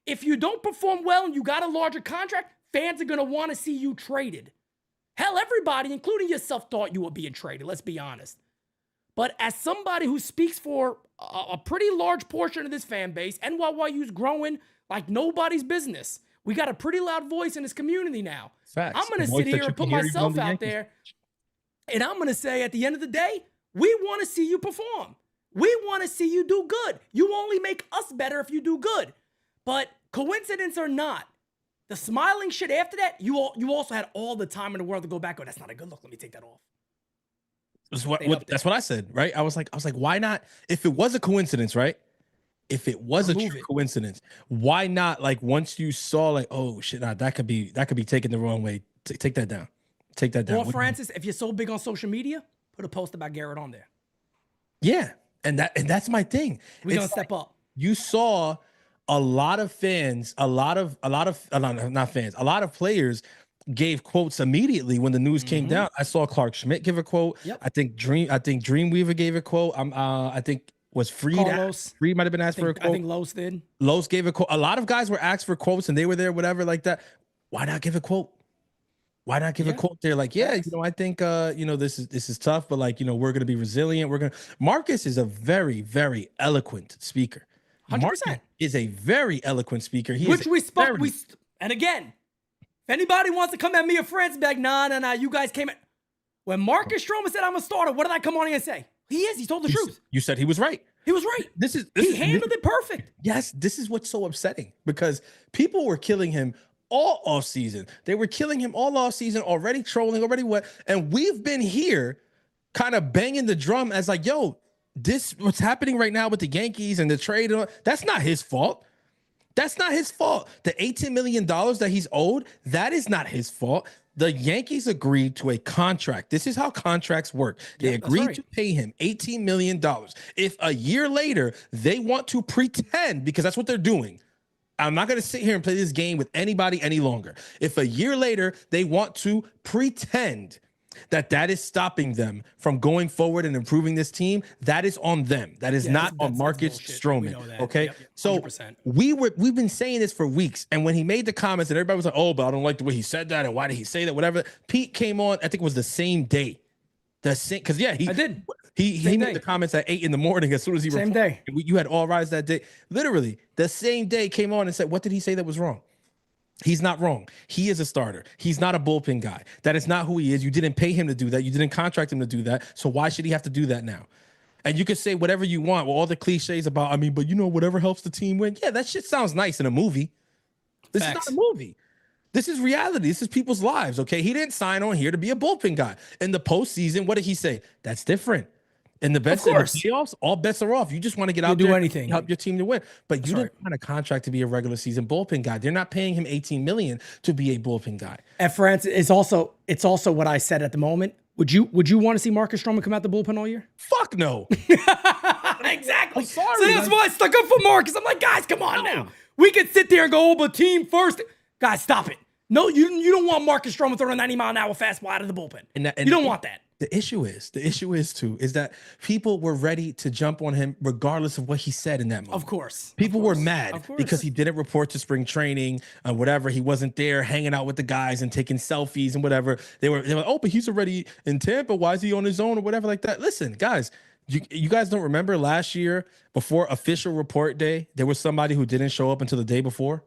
If you don't perform well and you got a larger contract, fans are going to want to see you traded. Hell, everybody, including yourself, thought you were being traded. Let's be honest. But as somebody who speaks for a pretty large portion of this fan base, NYYU's growing like nobody's business. We got a pretty loud voice in this community now. Facts. I'm going to sit here and put myself out there, and I'm going to say at the end of the day, we want to see you perform. We want to see you do good. You only make us better if you do good. But coincidence or not, the smiling shit after that, you also had all the time in the world to go back. Oh, that's not a good look. Let me take that off. That's what I said, right? I was like, why not? If it was a coincidence, right? If it was a true coincidence, why not? Like once you saw, like, oh shit, nah, that could be taken the wrong way. Take that down. Take that down. Or Francis, if you're so big on social media, put a post about Gerrit on there. Yeah, and that's my thing. We're gonna step up. You saw a lot of fans, a lot of players gave quotes immediately when the news came down. I saw Clark Schmidt give a quote. Yep. I think Dreamweaver gave a quote. I think was Freed might have been asked for a quote. I think Los did. Los gave a quote. A lot of guys were asked for quotes and they were there, whatever, like that. Why not give a quote? Why not give a quote there? Like, yeah, I think this is tough, but like, we're gonna be resilient. Marcus is a very, very eloquent speaker. 100%. Marcus is a very eloquent speaker. And again, if anybody wants to come at me or friends back, nah, you guys came at. When Marcus Stroman said I'm a starter, what did I come on here and say? He told the truth. You said he was right. He was right. He handled it perfect. Yes, this is what's so upsetting because people were killing him all off season. They were killing him all off season, already trolling, already what? And we've been here kind of banging the drum as like, yo, what's happening right now with the Yankees and the trade, that's not his fault. That's not his fault. The $18 million that he's owed, that is not his fault. The Yankees agreed to a contract. This is how contracts work. They Yep, that's agreed right. to pay him $18 million. If a year later they want to pretend, because that's what they're doing, I'm not going to sit here and play this game with anybody any longer. If a year later they want to pretend that is stopping them from going forward and improving this team, that is on them. That is not on Marcus Stroman. We know that. Okay. Yep, So 100%. we've been saying this for weeks. And when he made the comments and everybody was like, oh, but I don't like the way he said that. And why did he say that? Whatever. Pete came on, I think it was the same day. Because I did. He made the comments at 8 a.m. as soon as he Same reported. day. You had all rise that day. Literally the same day came on and said, what did he say that was wrong? He's not wrong. He is a starter. He's not a bullpen guy. That is not who he is. You didn't pay him to do that. You didn't contract him to do that. So why should he have to do that now? And you can say whatever you want. Well, all the cliches about, but whatever helps the team win. Yeah, that shit sounds nice in a movie. This is not a movie. This is reality. This is people's lives, okay? He didn't sign on here to be a bullpen guy. In the postseason, what did he say? That's different. In the best in the playoffs, all bets are off. You just want to get out there and help your team to win. But you didn't sign a contract to be a regular season bullpen guy. They're not paying him $18 million to be a bullpen guy. And France, it's also what I said at the moment. Would you want to see Marcus Stroman come out the bullpen all year? Fuck no. Exactly. Sorry, so that's why I stuck up for Marcus. I'm like, guys, come on now. We could sit there and go, oh, but team first. Guys, stop it. No, you don't want Marcus Stroman throwing a 90-mile-an-hour fastball out of the bullpen. And you don't want that. The issue is that people were ready to jump on him regardless of what he said in that moment. Of course. People were mad because he didn't report to spring training and whatever. He wasn't there hanging out with the guys and taking selfies and whatever. They were like, oh, but he's already in Tampa. Why is he on his own or whatever like that? Listen, guys, you guys don't remember last year before official report day, there was somebody who didn't show up until the day before?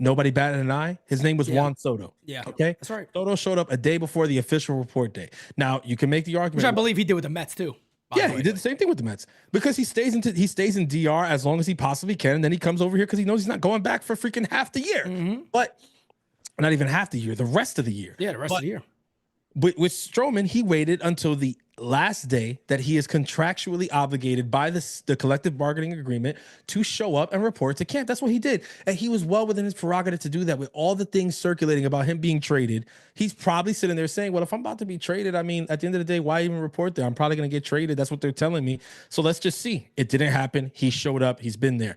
Nobody batted an eye. His name was Juan Soto. Yeah. Okay. That's right. Soto showed up a day before the official report day. Now you can make the argument. Which I believe he did with the Mets too. Yeah, he did the same thing with the Mets because he stays in DR as long as he possibly can, and then he comes over here because he knows he's not going back for freaking half the year. But not even half the year, the rest of the year. Yeah, the rest of the year. With Stroman, he waited until the last day that he is contractually obligated by the collective bargaining agreement to show up and report to camp. That's what he did. And he was well within his prerogative to do that. With all the things circulating about him being traded, he's probably sitting there saying, well, if I'm about to be traded, at the end of the day, why even report there? I'm probably going to get traded. That's what they're telling me. So let's just see. It didn't happen. He showed up. He's been there.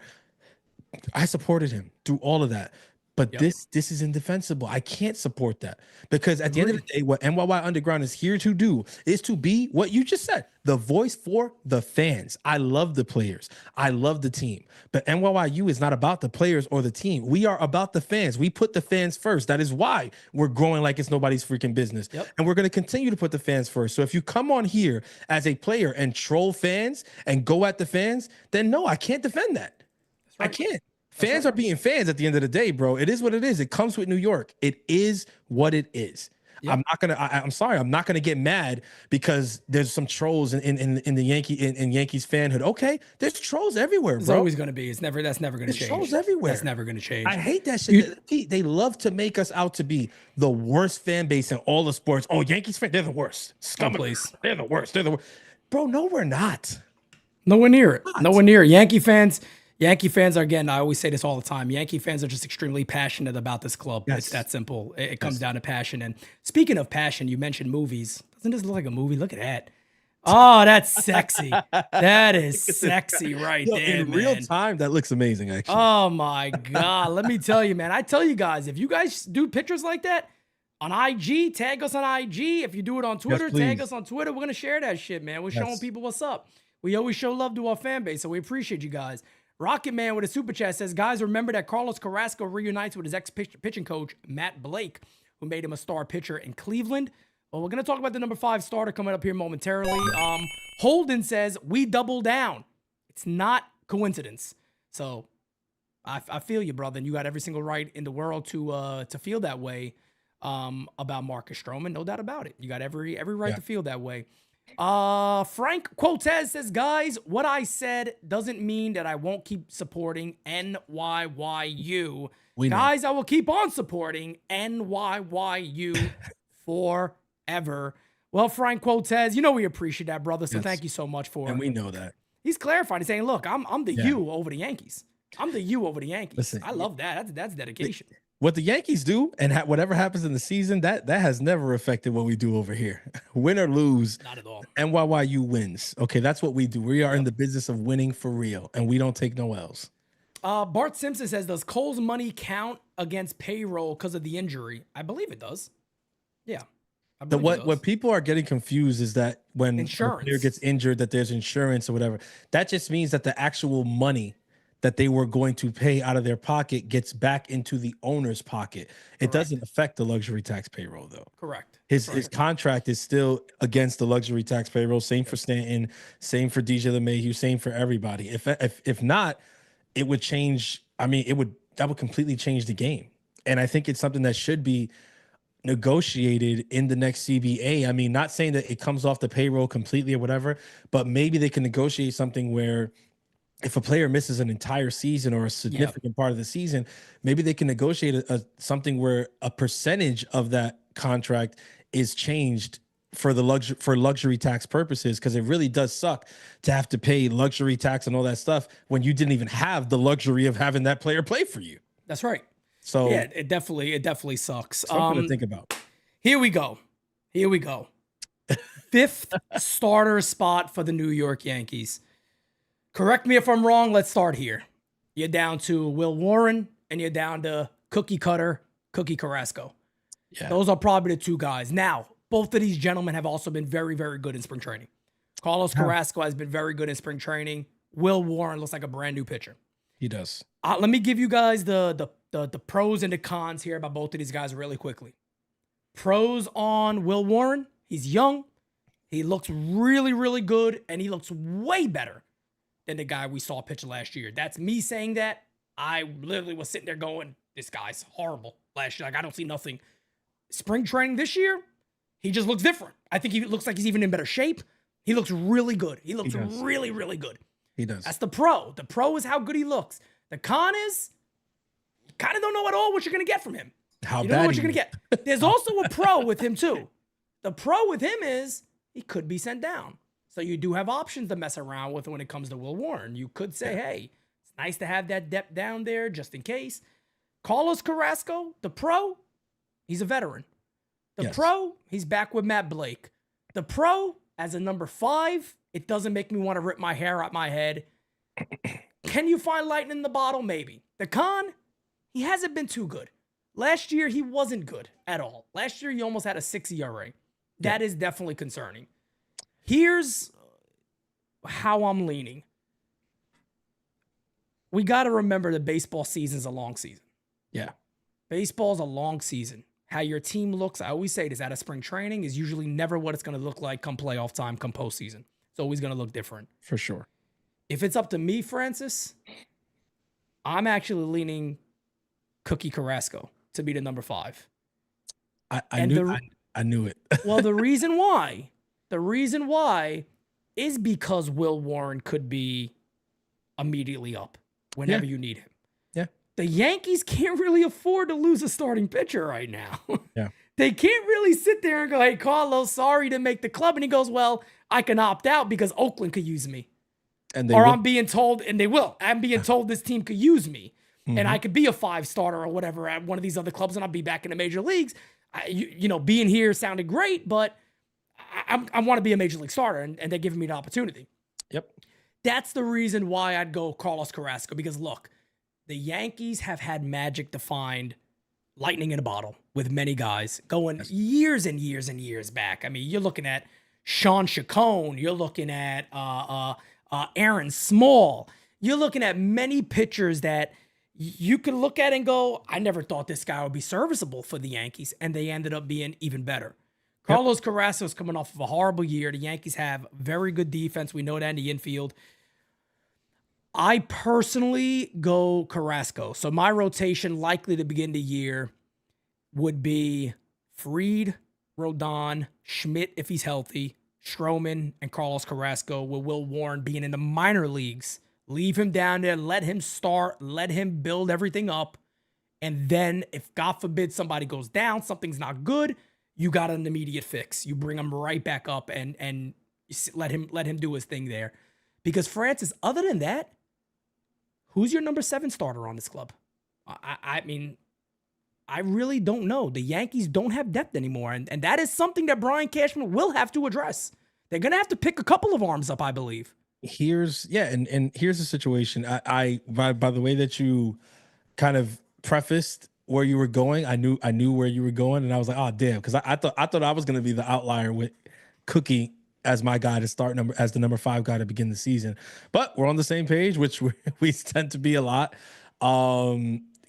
I supported him through all of that. But this is indefensible. I can't support that because at the end of the day, what NYY Underground is here to do is to be what you just said, the voice for the fans. I love the players. I love the team. But NYYU is not about the players or the team. We are about the fans. We put the fans first. That is why we're growing like it's nobody's freaking business. And we're going to continue to put the fans first. So if you come on here as a player and troll fans and go at the fans, then no, I can't defend that. I can't. Fans are being fans at the end of the day, bro. It is what it is. It comes with New York. It is what it is. I'm sorry. I'm not gonna get mad because there's some trolls in the Yankees fanhood. Okay, there's trolls everywhere, bro. There's always gonna be. That's never gonna change. Trolls everywhere. That's never gonna change. I hate that shit. Pete, they love to make us out to be the worst fan base in all the sports. Oh, Yankees fans, they're the worst. Scum place. They're the worst. They're the worst. Bro, no, we're not. Nowhere near it. Nowhere near it. Yankee fans are, again, I always say this all the time. Yankee fans are just extremely passionate about this club. It's that simple. It comes down to passion. And speaking of passion, you mentioned movies. Doesn't this look like a movie? Look at that. Oh, that's sexy. That is sexy right there, in real time, that looks amazing, actually. Oh, my God. Let me tell you, man. I tell you guys, if you guys do pictures like that on IG, tag us on IG. If you do it on Twitter, tag us on Twitter. We're going to share that shit, man. We're showing people what's up. We always show love to our fan base, so we appreciate you guys. Rocket Man with a super chat says, guys, remember that Carlos Carrasco reunites with his ex-pitching coach, Matt Blake, who made him a star pitcher in Cleveland. Well, we're going to talk about the number 5 starter coming up here momentarily. Holden says, we double down. It's not coincidence. So I feel you, brother, and you got every single right in the world to feel that way about Marcus Stroman. No doubt about it. You got every right to feel that way. Frank Quotez says, guys, what I said doesn't mean that I won't keep supporting NYYU. Guys, I will keep on supporting NYYU forever. Well, Frank Quotez, we appreciate that, brother. So thank you so much for it. And we know that. He's clarifying. He's saying, look, I'm the U over the Yankees. I'm the U over the Yankees. Listen, I love that. That's dedication. what the Yankees do and whatever happens in the season, that has never affected what we do over here. Win or lose, Not at all. NYYU wins. Okay, that's what we do. We are in the business of winning for real, and we don't take no L's. Bart Simpson says, does Cole's money count against payroll because of the injury? I believe it does. Yeah. I believe it does. What people are getting confused is that when the Insurance. player gets injured, that there's insurance or whatever. That just means that the actual money that they were going to pay out of their pocket gets back into the owner's pocket. It doesn't affect the luxury tax payroll, though. Correct. His contract is still against the luxury tax payroll. Same for Stanton, same for DJ LeMahieu, same for everybody. If not, it would change. I mean, that would completely change the game. And I think it's something that should be negotiated in the next CBA. I mean, not saying that it comes off the payroll completely or whatever, but maybe they can negotiate something where if a player misses an entire season or a significant part of the season, maybe they can negotiate something where a percentage of that contract is changed for luxury tax purposes, because it really does suck to have to pay luxury tax and all that stuff when you didn't even have the luxury of having that player play for you. That's right. So yeah, it definitely sucks. Something to think about. Here we go. Fifth starter spot for the New York Yankees. Correct me if I'm wrong. Let's start here. You're down to Will Warren and you're down to Cookie Carrasco. Yeah. Those are probably the two guys. Now, both of these gentlemen have also been very, very good in spring training. Carlos Carrasco has been very good in spring training. Will Warren looks like a brand new pitcher. He does. Let me give you guys the pros and the cons here about both of these guys really quickly. Pros on Will Warren. He's young. He looks really, really good, and he looks way better than the guy we saw pitch last year. That's me saying that. I literally was sitting there going, this guy's horrible last year. Like, I don't see nothing. Spring training this year, he just looks different. I think he looks like he's even in better shape. He looks really good. He looks really, really good. He does. That's the pro. The pro is how good he looks. The con is, you kind of don't know at all what you're going to get from him. You don't know what you're going to get. There's also a pro with him, too. The pro with him is he could be sent down. So you do have options to mess around with when it comes to Will Warren. You could say, hey, it's nice to have that depth down there just in case. Carlos Carrasco, the pro, he's a veteran. The pro, he's back with Matt Blake. The pro, as a number 5, it doesn't make me want to rip my hair out my head. Can you find lightning in the bottle? Maybe. The con, he hasn't been too good. Last year, he wasn't good at all. Last year, he almost had a 6 ERA. That is definitely concerning. Here's how I'm leaning. We got to remember that baseball season's a long season. Yeah. Baseball's a long season. How your team looks, I always say this, out of spring training is usually never what it's going to look like come playoff time, come postseason. It's always going to look different. For sure. If it's up to me, Francis, I'm actually leaning Cookie Carrasco to be the number 5. I knew it. Well, the reason why is because Will Warren could be immediately up whenever you need him. Yeah. The Yankees can't really afford to lose a starting pitcher right now. Yeah. They can't really sit there and go, hey, Carlos, sorry to make the club. And he goes, well, I can opt out because Oakland could use me. I'm being told, and they will. I'm being told this team could use me. Mm-hmm. And I could be a 5-starter or whatever at one of these other clubs, and I'll be back in the major leagues. Being here sounded great, but I want to be a major league starter, and they're giving me the opportunity. Yep. That's the reason why I'd go Carlos Carrasco, because look, the Yankees have had magic to find lightning in a bottle with many guys going years and years and years back. I mean, you're looking at Sean Chacon, you're looking at Aaron Small, you're looking at many pitchers that you can look at and go, I never thought this guy would be serviceable for the Yankees, and they ended up being even better. Carlos Carrasco is coming off of a horrible year. The Yankees have very good defense. We know that in the infield. I personally go Carrasco. So my rotation likely to begin the year would be Fried, Rodon, Schmidt if he's healthy, Stroman, and Carlos Carrasco, with Will Warren being in the minor leagues. Leave him down there, let him start, let him build everything up. And then if, God forbid, somebody goes down, something's not good, you got an immediate fix. You bring him right back up and let him do his thing there. Because Francis, other than that, Who's your number 7 starter on this club? I mean, I really don't know. The Yankees don't have depth anymore, and that is something that Brian Cashman will have to address. They're going to have to pick a couple of arms up, I believe. Here's here's the situation. By the way that you kind of prefaced where you were going, I knew where you were going, and I was like, oh damn, because I thought I was going to be the outlier with Cookie as my guy to start as the number 5 guy to begin the season. But we're on the same page, which we tend to be a lot.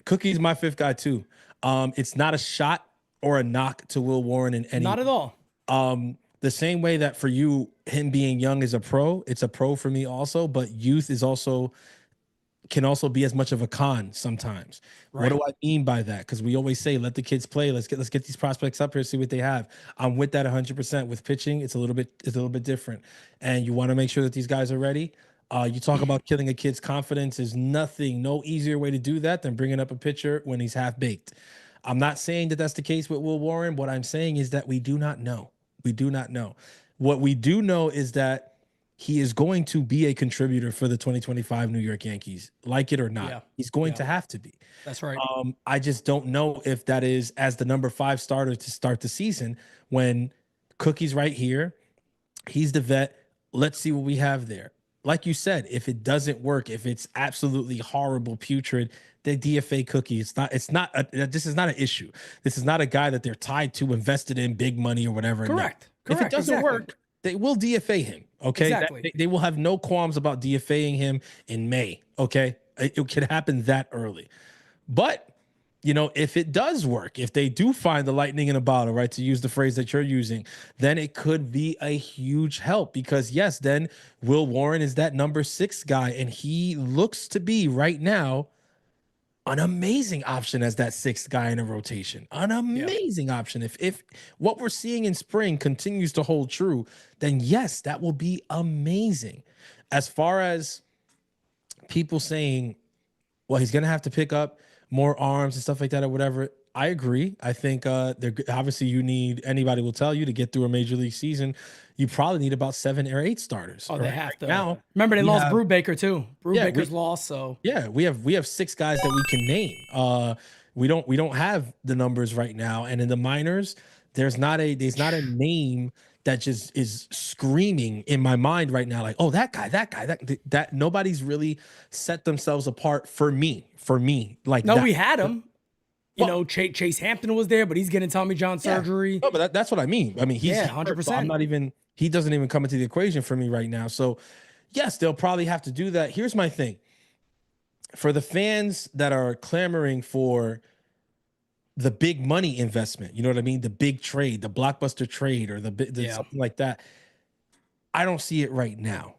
Cookie's my 5th guy too. It's not a shot or a knock to Will Warren in any. Not at all. The same way that for you, him being young is a pro, it's a pro for me also, but youth can also be as much of a con sometimes. Right. What do I mean by that? Because we always say, let the kids play. Let's get these prospects up here, see what they have. I'm with that 100%. With pitching, it's a little bit different. And you want to make sure that these guys are ready. You talk about killing a kid's confidence. There's no easier way to do that than bringing up a pitcher when he's half-baked. I'm not saying that that's the case with Will Warren. What I'm saying is that we do not know. We do not know. What we do know is that he is going to be a contributor for the 2025 New York Yankees, like it or not. Yeah. He's going to have to be. That's right. I just don't know if that is as the number 5 starter to start the season when Cookie's right here. He's the vet. Let's see what we have there. Like you said, if it doesn't work, if it's absolutely horrible, putrid, they DFA Cookie. This is not an issue. This is not a guy that they're tied to, invested in big money or whatever. Correct. If it doesn't work, they will DFA him. Okay. Exactly. They will have no qualms about DFAing him in May. Okay. It could happen that early. But, if it does work, if they do find the lightning in a bottle, right, to use the phrase that you're using, then it could be a huge help because, yes, then Will Warren is that number 6 guy, and he looks to be right now an amazing option as that 6th guy in a rotation. An amazing option. If what we're seeing in spring continues to hold true, then yes, that will be amazing. As far as people saying, well, he's going to have to pick up more arms and stuff like that or whatever, I agree. I think obviously anybody will tell you to get through a major league season, you probably need about 7 or 8 starters. Oh, right? They have to. Now, remember, they lost Brubaker too. Brubaker's lost, so. Yeah, we have 6 guys that we can name. We don't have the numbers right now. And in the minors, there's not a name that just is screaming in my mind right now, like, oh, that guy, that nobody's really set themselves apart for me. Like, no, we had him. Chase Hampton was there, but he's getting Tommy John surgery. No, but that's what I mean. I mean, he's 100%. I'm not even. He doesn't even come into the equation for me right now. So, yes, they'll probably have to do that. Here's my thing: for the fans that are clamoring for the big money investment, you know what I mean, the big trade, the blockbuster trade, or something like that, I don't see it right now.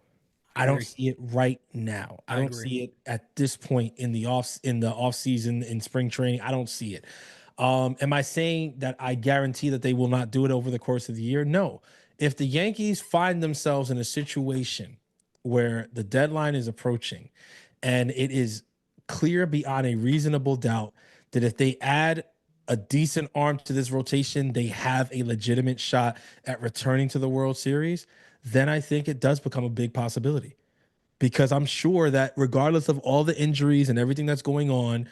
I don't see it right now. I don't see it at this point in the off season, in spring training. I don't see it. Am I saying that I guarantee that they will not do it over the course of the year? No. If the Yankees find themselves in a situation where the deadline is approaching and it is clear beyond a reasonable doubt that if they add a decent arm to this rotation, they have a legitimate shot at returning to the World Series, then I think it does become a big possibility. Because I'm sure that regardless of all the injuries and everything that's going on,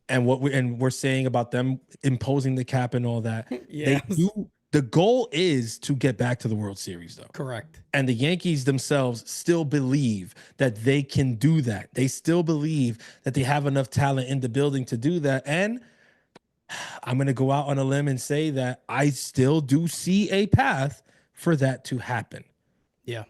and we're saying about them imposing the cap and all that, they do. The goal is to get back to the World Series, though. Correct. And the Yankees themselves still believe that they can do that. They still believe that they have enough talent in the building to do that. And I'm going to go out on a limb and say that I still do see a path for that to happen. Yeah.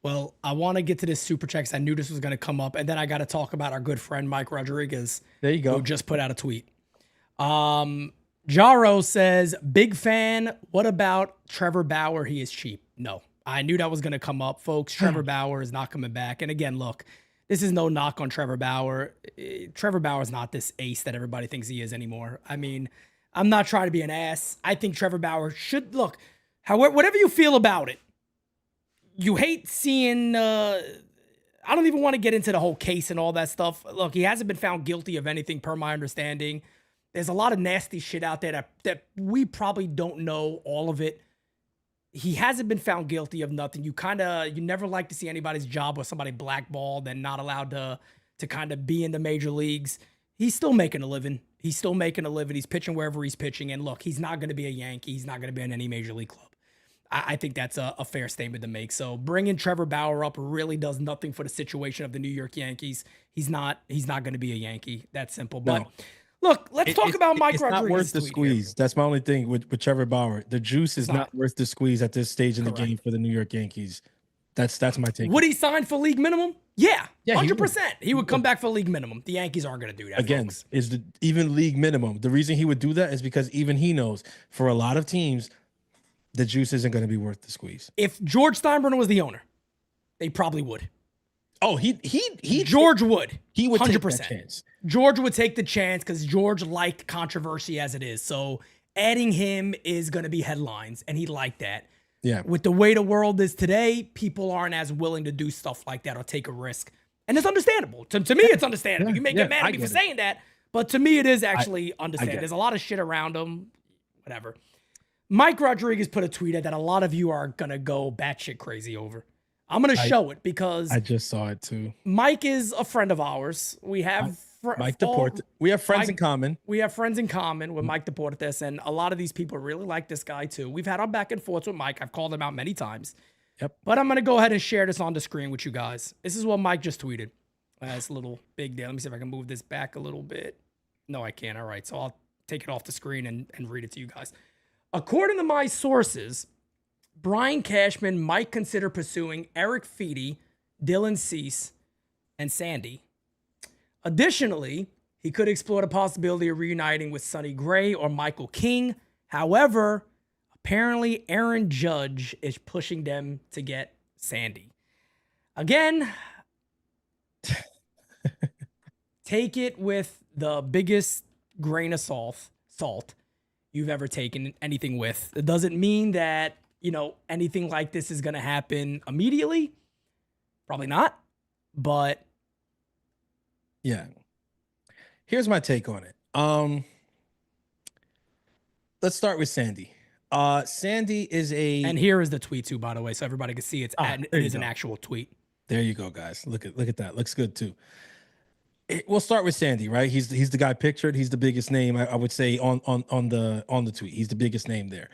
Well, I want to get to this super chat because I knew this was going to come up. And then I got to talk about our good friend, Mike Rodriguez. There you go. Who just put out a tweet. Jaro says, big fan. What about Trevor Bauer? He is cheap. No, I knew that was going to come up, folks. Trevor Bauer is not coming back. And again, look, this is no knock on Trevor Bauer. Trevor Bauer is not this ace that everybody thinks he is anymore. I mean, I'm not trying to be an ass. I think Trevor Bauer should look, however, whatever you feel about it, you hate seeing, I don't even want to get into the whole case and all that stuff. Look, he hasn't been found guilty of anything per my understanding. There's a lot of nasty shit out there that we probably don't know all of it. He hasn't been found guilty of nothing. You never like to see anybody's job with somebody blackballed and not allowed to to kind of be in the major leagues, he's still making a living. He's still making a living. He's pitching wherever he's pitching. And look, he's not going to be a Yankee. He's not going to be in any major league club. I think that's a fair statement to make. So bringing Trevor Bauer up really does nothing for the situation of the New York Yankees. He's not going to be a Yankee. That's simple. But No. look, let's talk about Mike It's Rodriguez. not worth the squeeze. That's my only thing with Trevor Bauer. The juice is not worth the squeeze at this stage in the game for the New York Yankees. That's my take. Would he sign for league minimum? Yeah, Yeah, 100%. He would come back for league minimum. The Yankees aren't going to do that. Again, folks. is the even league minimum. The reason he would do that is because even he knows for a lot of teams, the juice isn't going to be worth the squeeze. If George Steinbrenner was the owner, they probably would. Oh, George would. He would 100%. take that chance. George would take the chance because George liked controversy as it is. So adding him is going to be headlines, and he liked that. Yeah. With the way the world is today, people aren't as willing to do stuff like that or take a risk. And it's understandable. To me, it's understandable. You may get mad at me for saying that, but to me, it is actually understandable. There's a lot of shit around him. Whatever. Mike Rodriguez put a tweet out that a lot of you are going to go batshit crazy over. I'm going to show it because I just saw it too. Mike is a friend of ours. We have Mike Deportes. We have friends in common. We have friends in common with Mike Deportes, and a lot of these people really like this guy too. We've had our back and forth with Mike. I've called him out many times. Yep. But I'm going to go ahead and share this on the screen with you guys. This is what Mike just tweeted. That's a little big deal. Let me see if I can move this back a little bit. No, I can't. All right. So I'll take it off the screen and read it to you guys. According to my sources, Brian Cashman might consider pursuing Eric Feedy, Dylan Cease, and Sandy. Additionally, he could explore the possibility of reuniting with Sonny Gray or Michael King. However, apparently Aaron Judge is pushing them to get Sandy. Again, take it with the biggest grain of salt you've ever taken anything with. It doesn't mean that, anything like this is going to happen immediately. Probably not. But yeah. Here's my take on it. Let's start with Sandy. Sandy is and here is the tweet too, by the way, so everybody can see it is an actual tweet. There you go, guys. Look at that. Looks good too. We'll start with Sandy, right? He's the guy pictured. He's the biggest name, I would say, on the tweet. He's the biggest name there.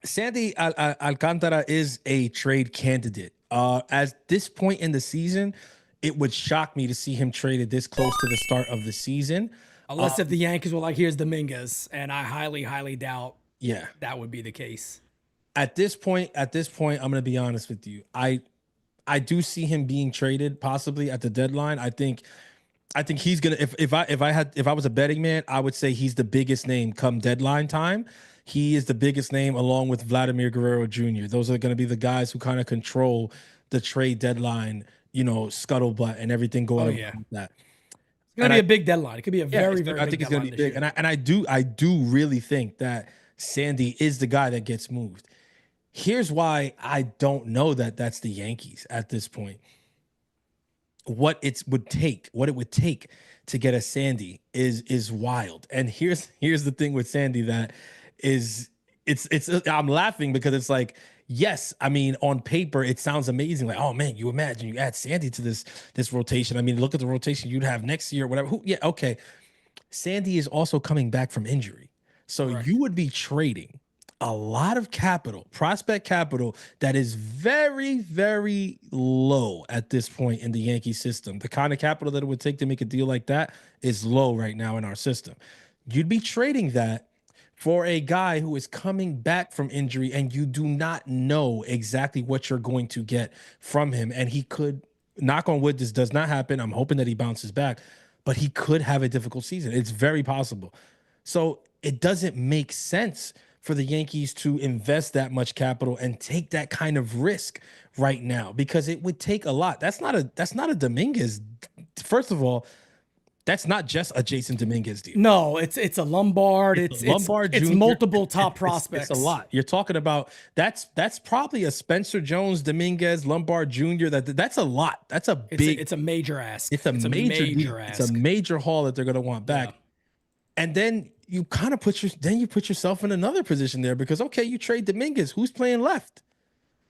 Sandy Alcantara is a trade candidate. At this point in the season, it would shock me to see him traded this close to the start of the season. Unless if the Yankees were like, here's Dominguez, and I highly, highly doubt that would be the case. At this point, I'm going to be honest with you. I do see him being traded possibly at the deadline. I think he's gonna. If I was a betting man, I would say he's the biggest name come deadline time. He is the biggest name along with Vladimir Guerrero Jr. Those are going to be the guys who kind of control the trade deadline, scuttlebutt and everything going on with that. It's going to be a big deadline. It could be a very, very big deadline. I think it's going to be big. And I do really think that Sandy is the guy that gets moved. Here's why I don't know that that's the Yankees at this point. What it would take to get a Sandy is wild. And here's the thing with Sandy that is I'm laughing because it's like, yes, I mean, on paper it sounds amazing. Like, oh man, you imagine you add Sandy to this rotation. I mean, look at the rotation you'd have next year, whatever. Okay. Sandy is also coming back from injury. So you would be trading a lot of capital, prospect capital, that is very, very low at this point in the Yankee system. The kind of capital that it would take to make a deal like that is low right now in our system. You'd be trading that for a guy who is coming back from injury, and you do not know exactly what you're going to get from him. And he could, knock on wood, this does not happen. I'm hoping that he bounces back, but he could have a difficult season. It's very possible. So it doesn't make sense for the Yankees to invest that much capital and take that kind of risk right now, because it would take a lot. That's not a Dominguez. First of all, that's not just a Jason Dominguez deal. No, it's a Lombard. It's multiple top prospects. It's a lot. You're talking about that's probably a Spencer Jones, Dominguez, Lombard Jr. That's a lot. That's it's a major ask. It's a major ask. It's a major haul that they're going to want back. Yeah. And then you kind of put yourself in another position there, because okay, you trade Dominguez. Who's playing left?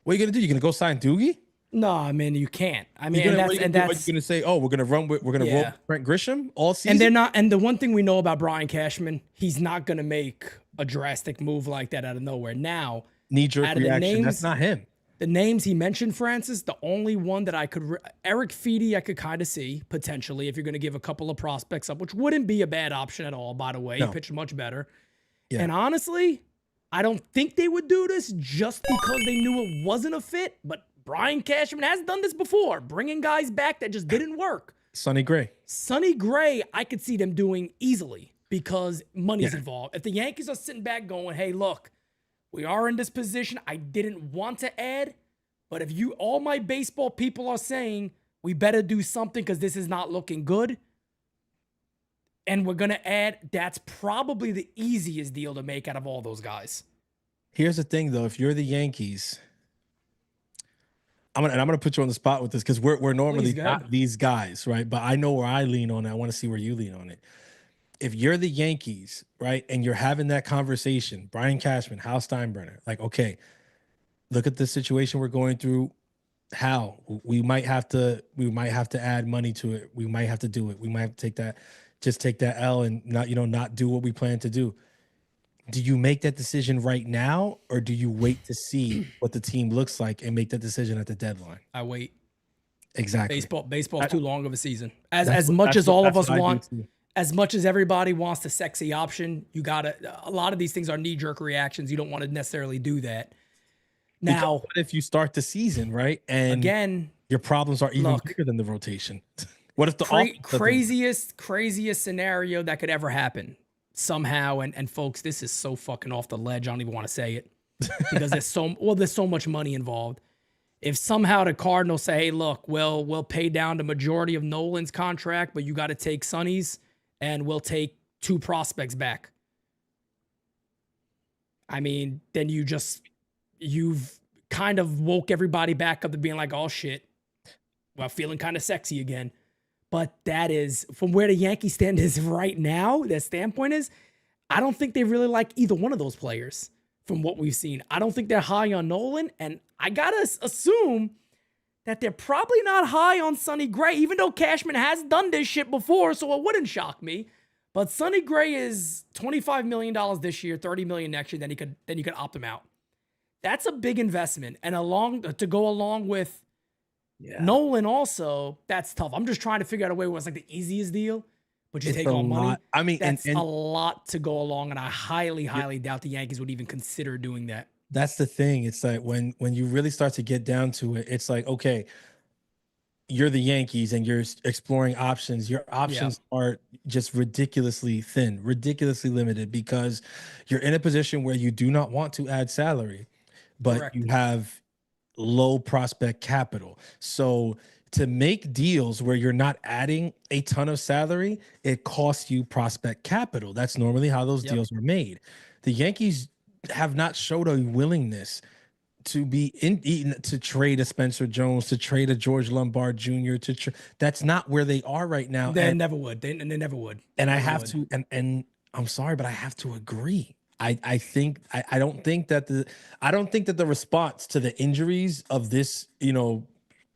What are you going to do? You're going to go sign Doogie? No, I mean you can't. I mean, You're and gonna, that's and what that's you gonna say? Oh, we're gonna roll yeah. with Brent Grisham all season. And they're not. And the one thing we know about Brian Cashman, he's not gonna make a drastic move like that out of nowhere. Now, Knee jerk out of the reaction. That's names, not him. the names he mentioned, Francis, the only one that I could, Eric Feedy, I could kind of see potentially if you're going to give a couple of prospects up, which wouldn't be a bad option at all, by the way. He No. pitched much better. Yeah. And honestly, I don't think they would do this just because they knew it wasn't a fit. But Brian Cashman has done this before, bringing guys back that just didn't work. Sonny Gray. Sonny Gray, I could see them doing easily because money's Yeah. involved. If the Yankees are sitting back going, hey, look, we are in this position. I didn't want to add, but if all my baseball people are saying we better do something because this is not looking good, and we're going to add, that's probably the easiest deal to make out of all those guys. Here's the thing, though. If you're the Yankees, I'm gonna put you on the spot with this because we're normally Please, go not ahead. these guys, right? But I know where I lean on it. I want to see where you lean on it. If you're the Yankees, right, and you're having that conversation, Brian Cashman, Hal Steinbrenner, like, okay, look at the situation we're going through. Hal, we might have to add money to it. We might have to do it. We might have to take that L and not do what we plan to do. Do you make that decision right now, or do you wait to see what the team looks like and make that decision at the deadline? I wait. Exactly. Baseball's too long of a season. As That's much that's as what- all of that's us what I do want, too. as much as everybody wants the sexy option, a lot of these things are knee-jerk reactions. You don't want to necessarily do that. Because Now, what if you start the season, right? And again, your problems are even look, bigger than the rotation. What if the offense doesn't- craziest scenario that could ever happen somehow? And folks, this is so fucking off the ledge. I don't even want to say it because there's so much money involved. If somehow the Cardinals say, hey, look, we'll pay down the majority of Nolan's contract, but you got to take Sonny's and we'll take 2 prospects back. I mean, then you've kind of woke everybody back up to being like, oh shit, well, feeling kind of sexy again. But that is, from where the Yankee stand is right now, their standpoint is, I don't think they really like either one of those players from what we've seen. I don't think they're high on Nolan, and I gotta assume that they're probably not high on Sonny Gray, even though Cashman has done this shit before, so it wouldn't shock me. But Sonny Gray is $25 million this year, $30 million next year, then you could opt him out. That's a big investment, and to go along with Nolan also, that's tough. I'm just trying to figure out a way where it's like the easiest deal, but you It's take a all money. lot. I mean, That's and a lot to go along, and I highly doubt the Yankees would even consider doing that. that's the thing. It's like when you really start to get down to it, it's like, okay, you're the Yankees and you're exploring options. Your options are just ridiculously thin, ridiculously limited because you're in a position where you do not want to add salary, but Correct. you have low prospect capital. So to make deals where you're not adding a ton of salary, it costs you prospect capital. That's normally how those deals are made. The Yankees have not showed a willingness to be to trade a Spencer Jones, to trade a George Lombard Jr. That's not where they are right now. They never would. They never would. And I have to, and I'm sorry, but I have to agree. I don't think that the response to the injuries of this,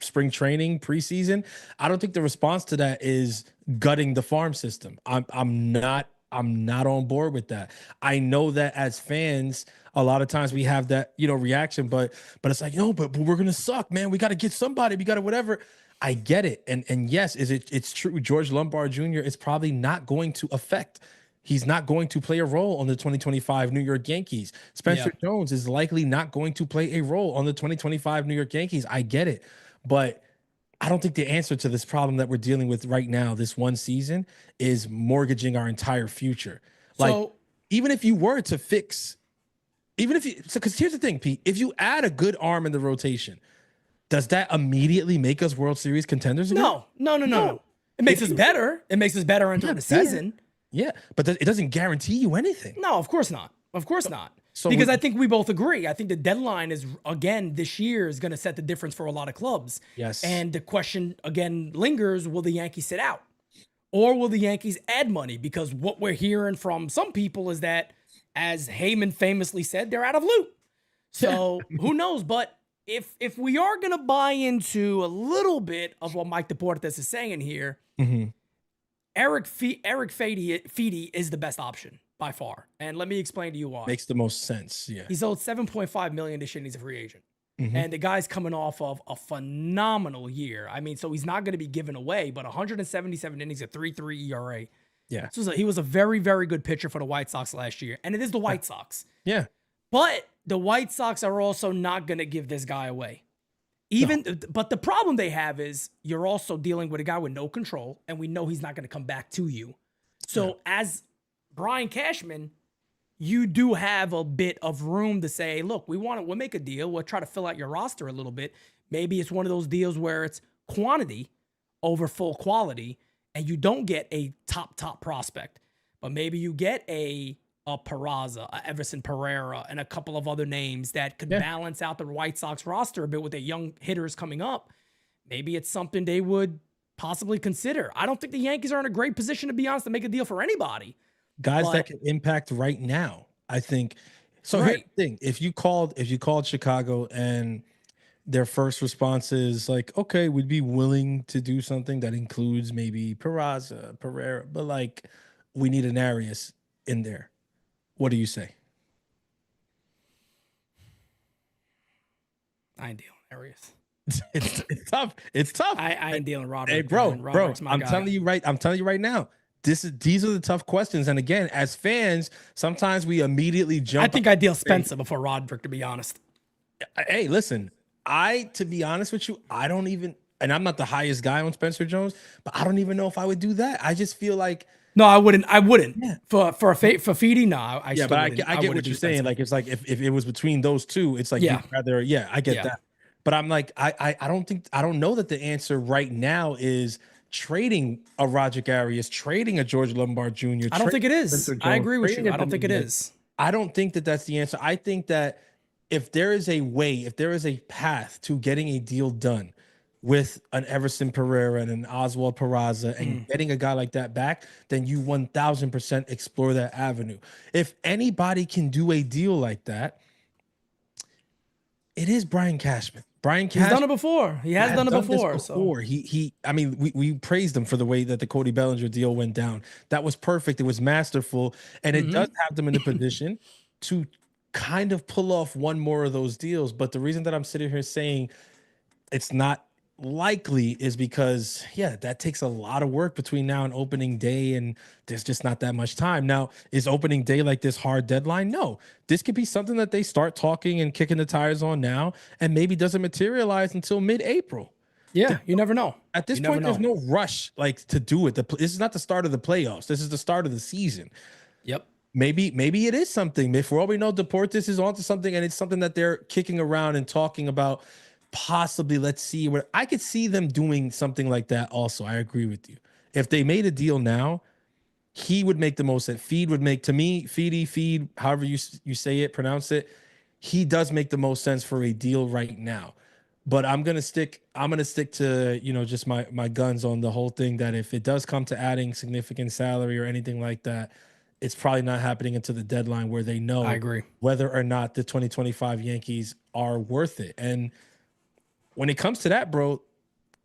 spring training preseason, I don't think the response to that is gutting the farm system. I'm not on board with that. I know that as fans, a lot of times we have that, reaction, but it's like, no, but we're gonna suck, man. We got to get somebody. We got to whatever. I get it, and yes, it's true. George Lombard Jr. is probably not going to affect. He's not going to play a role on the 2025 New York Yankees. Spencer Jones is likely not going to play a role on the 2025 New York Yankees. I get it, but I don't think the answer to this problem that we're dealing with right now, this one season, is mortgaging our entire future. Like, even if you were to fix, because here's the thing, Pete, if you add a good arm in the rotation, does that immediately make us World Series contenders again? No. It makes us better. It makes us better into the season. Yeah, but it doesn't guarantee you anything. No, of course not. Of course not. So because I think we both agree. I think the deadline is, again, this year is going to set the difference for a lot of clubs. Yes. And the question, again, lingers, will the Yankees sit out? Or will the Yankees add money? Because what we're hearing from some people is that, as Heyman famously said, they're out of loot. So who knows? But if we are gonna buy into a little bit of what Mike Deportes is saying here, Eric Feedy is the best option by far. And let me explain to you why. Makes the most sense. Yeah. He's owed $7.5 million this year and he's a free agent. Mm-hmm. And the guy's coming off of a phenomenal year. I mean, so he's not going to be given away, but 177 innings, a 3.3 ERA. Yeah. So he was a very, very good pitcher for the White Sox last year. And it is the White Sox. Yeah. But the White Sox are also not going to give this guy away. But the problem they have is you're also dealing with a guy with no control, and we know he's not going to come back to you. So as Brian Cashman, you do have a bit of room to say, look, we'll make a deal. We'll try to fill out your roster a little bit. Maybe it's one of those deals where it's quantity over full quality, and you don't get a top prospect, but maybe you get a Peraza, a Everson Pereira, and a couple of other names that could balance out the White Sox roster a bit with their young hitters coming up. Maybe it's something they would possibly consider. I don't think the Yankees are in a great position, to be honest, to make a deal for anybody. Guys that can impact right now, I think. So here's the thing: if you called Chicago and their first response is like, okay, we'd be willing to do something that includes maybe Peraza, Pereira, but like we need an Arias in there. What do you say? I ain't dealing with Arias. It's tough. It's tough. I ain't dealing with Rodon. Hey, bro, I'm telling you right now. These are the tough questions. And again, as fans, sometimes we immediately jump. I think I deal Spencer before Roderick, to be honest. Hey, listen, to be honest with you, I don't even, and I'm not the highest guy on Spencer Jones, but I don't even know if I would do that. I just feel like. No, I wouldn't. Yeah. For Feedy, no. I get what you're saying. Like, it's like if it was between those two, it's like you'd rather. Yeah, I get that. But I'm like, I don't know that the answer right now is trading a Roger Arias, trading a George Lombard Jr. I don't think it is. I agree with you. I don't think it is. I don't think that that's the answer. I think that if there is a way, if there is a path to getting a deal done with an Everson Pereira and an Oswald Peraza and getting a guy like that back, then you 1000% explore that avenue. If anybody can do a deal like that, it is Brian Cashman. He's done it before. He has done it before. So I mean, we praised him for the way that the Cody Bellinger deal went down. That was perfect. It was masterful. And it does have them in a position to kind of pull off one more of those deals. But the reason that I'm sitting here saying it's not likely is because that takes a lot of work between now and opening day, and there's just not that much time. Now, is opening day like this hard deadline? No, this could be something that they start talking and kicking the tires on now, and maybe doesn't materialize until mid-April. Yeah, you never know. At this point, there's no rush like to do it. This is not the start of the playoffs. This is the start of the season. Yep. Maybe it is something. For all we know, Deportes is onto something, and it's something that they're kicking around and talking about. Possibly, let's see what I could see them doing something like that. Also, I agree with you. If they made a deal now, he would make the most sense. Feed would make, to me, Feed, however you say it, pronounce it. He does make the most sense for a deal right now. But I'm gonna stick to just my guns on the whole thing, that if it does come to adding significant salary or anything like that, it's probably not happening until the deadline where they know I agree. whether or not the 2025 Yankees are worth it. And when it comes to that, bro,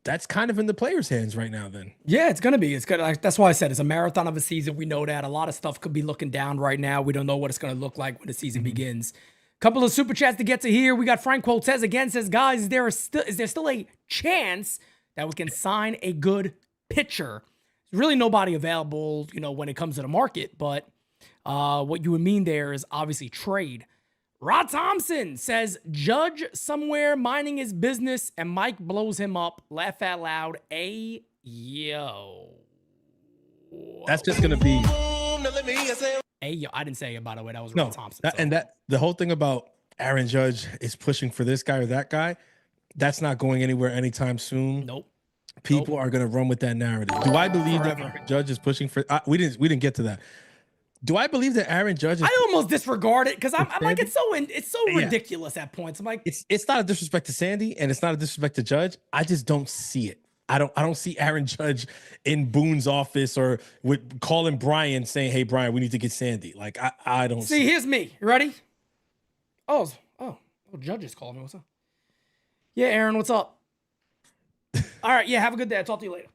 that's kind of in the players' hands right now then. Yeah, it's going to be. It's good. That's why I said it's a marathon of a season. We know that. A lot of stuff could be looking down right now. We don't know what it's going to look like when the season begins. Couple of super chats to get to here. We got Frank Quotez again, says, guys, is there still a chance that we can sign a good pitcher? There's really nobody available, when it comes to the market, but what you would mean there is obviously trade. Rod Thompson says, Judge somewhere minding his business and Mike blows him up. Laugh out loud. Yo. That's just going to be. Yo. I didn't say it, by the way. That was Rod Thompson. And the whole thing about Aaron Judge is pushing for this guy or that guy, that's not going anywhere anytime soon. Nope. People are going to run with that narrative. Do I believe that Aaron Judge is pushing for? We didn't get to that. Do I believe that Aaron Judge is? I almost disregard it because I'm like, it's so ridiculous at points. I'm like, it's not a disrespect to Sandy and it's not a disrespect to Judge. I just don't see it. I don't see Aaron Judge in Boone's office or with calling Brian saying, "Hey Brian, we need to get Sandy." Like I don't see. Here's me. You ready? Oh, Judge is calling me. What's up? Yeah, Aaron, what's up? All right, yeah, have a good day. I'll talk to you later.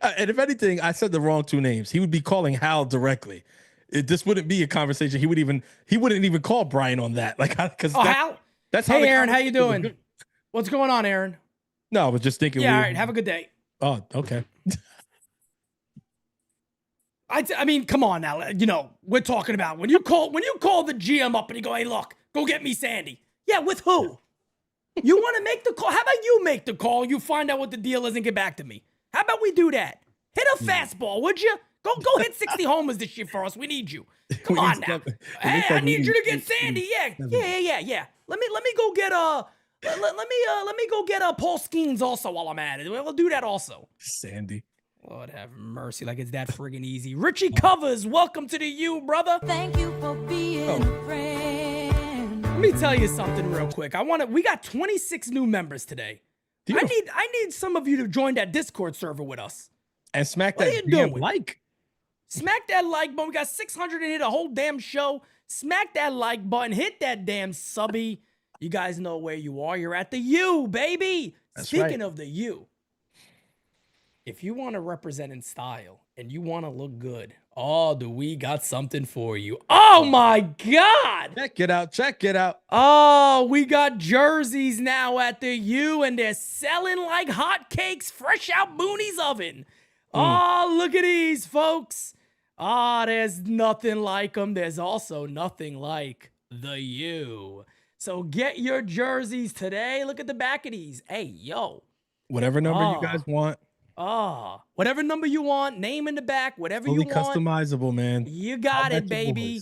And if anything, I said the wrong two names. He would be calling Hal directly. This wouldn't be a conversation. He wouldn't even call Brian on that. Like, because Hal. that's how. Hey, Aaron, how you doing? What's going on, Aaron? No, I was just thinking. Yeah, all right. Have a good day. Oh, okay. I mean, come on now. You know, we're talking about when you call the GM up and you go, hey, look, go get me Sandy. Yeah, with who? You want to make the call? How about you make the call? You find out what the deal is and get back to me. How about we do that? Hit a fastball, would you? Go hit 60 homers this year for us. We need you. Come on now. Hey, I need you to get Sandy. Yeah. Let me go get let me go get Paul Skeens also while I'm at it. We'll do that also. Sandy. Lord have mercy, like it's that friggin' easy. Richie Covers, welcome to the U, brother. Thank you for being a friend. Let me tell you something real quick. We got 26 new members today. I need some of you to join that Discord server with us. And smack that damn like. Smack that like button. We got 600 and hit a whole damn show. Smack that like button. Hit that damn subby. You guys know where you are. You're at the U, baby. Speaking of the U, if you want to represent in style and you want to look good, do we got something for you? Oh my God. Check it out. Check it out. Oh, we got jerseys now at the U and they're selling like hotcakes fresh out Booney's oven. Oh, look at these, folks. There's nothing like them. There's also nothing like the U. So get your jerseys today. Look at the back of these. Hey, yo. Whatever number you guys want. Whatever number you want, name in the back, whatever you want. Fully customizable, man. You got it, baby.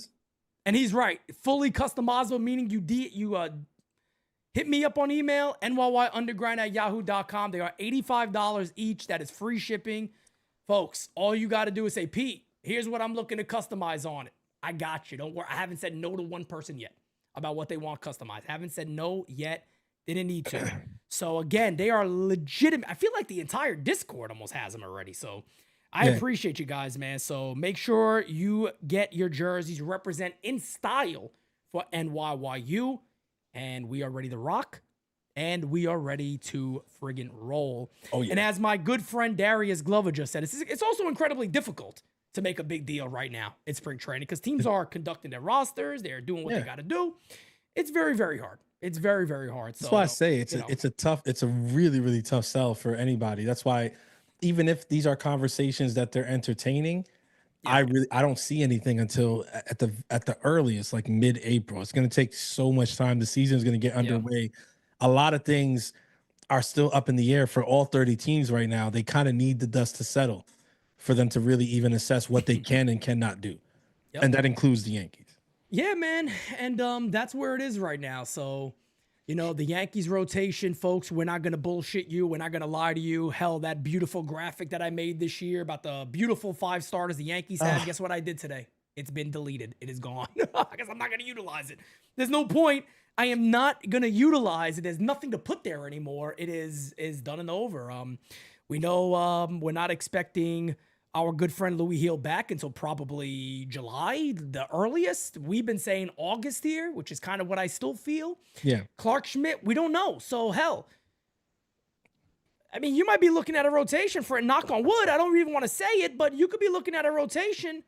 And he's right. Fully customizable, meaning you hit me up on email, nyyunderground@yahoo.com. They are $85 each. That is free shipping. Folks, all you got to do is say, Pete, here's what I'm looking to customize on it. I got you. Don't worry. I haven't said no to one person yet about what they want customized. Haven't said no yet. They didn't need to. So again, they are legitimate. I feel like the entire Discord almost has them already. So I appreciate you guys, man. So make sure you get your jerseys, represent in style for NYYU. And we are ready to rock. And we are ready to friggin' roll. Oh, yeah. And as my good friend Darius Glover just said, it's also incredibly difficult to make a big deal right now in spring training because teams are conducting their rosters. They're doing what they got to do. It's very, very hard. It's very, very hard. So, that's why I say it's a really, really tough sell for anybody. That's why even if these are conversations that they're entertaining, I don't see anything until at the earliest, like mid-April. It's going to take so much time. The season is going to get underway. A lot of things are still up in the air for all 30 teams right now. They kind of need the dust to settle for them to really even assess what they can and cannot do. And that includes the Yankees. Yeah, man. And that's where it is right now. So, you know, the Yankees rotation, folks, we're not going to bullshit you. We're not going to lie to you. Hell, that beautiful graphic that I made this year about the beautiful 5 starters the Yankees had, guess what I did today? It's been deleted. It is gone. Because I'm not going to utilize it. There's no point. I am not going to utilize it. There's nothing to put there anymore. It is done and over. We know we're not expecting our good friend Louis Hill back until probably July, the earliest. We've been saying August here, which is kind of what I still feel. Yeah. Clark Schmidt, we don't know. So, hell, I mean, you might be looking at a rotation for a knock on wood. I don't even want to say it, but you could be looking at a rotation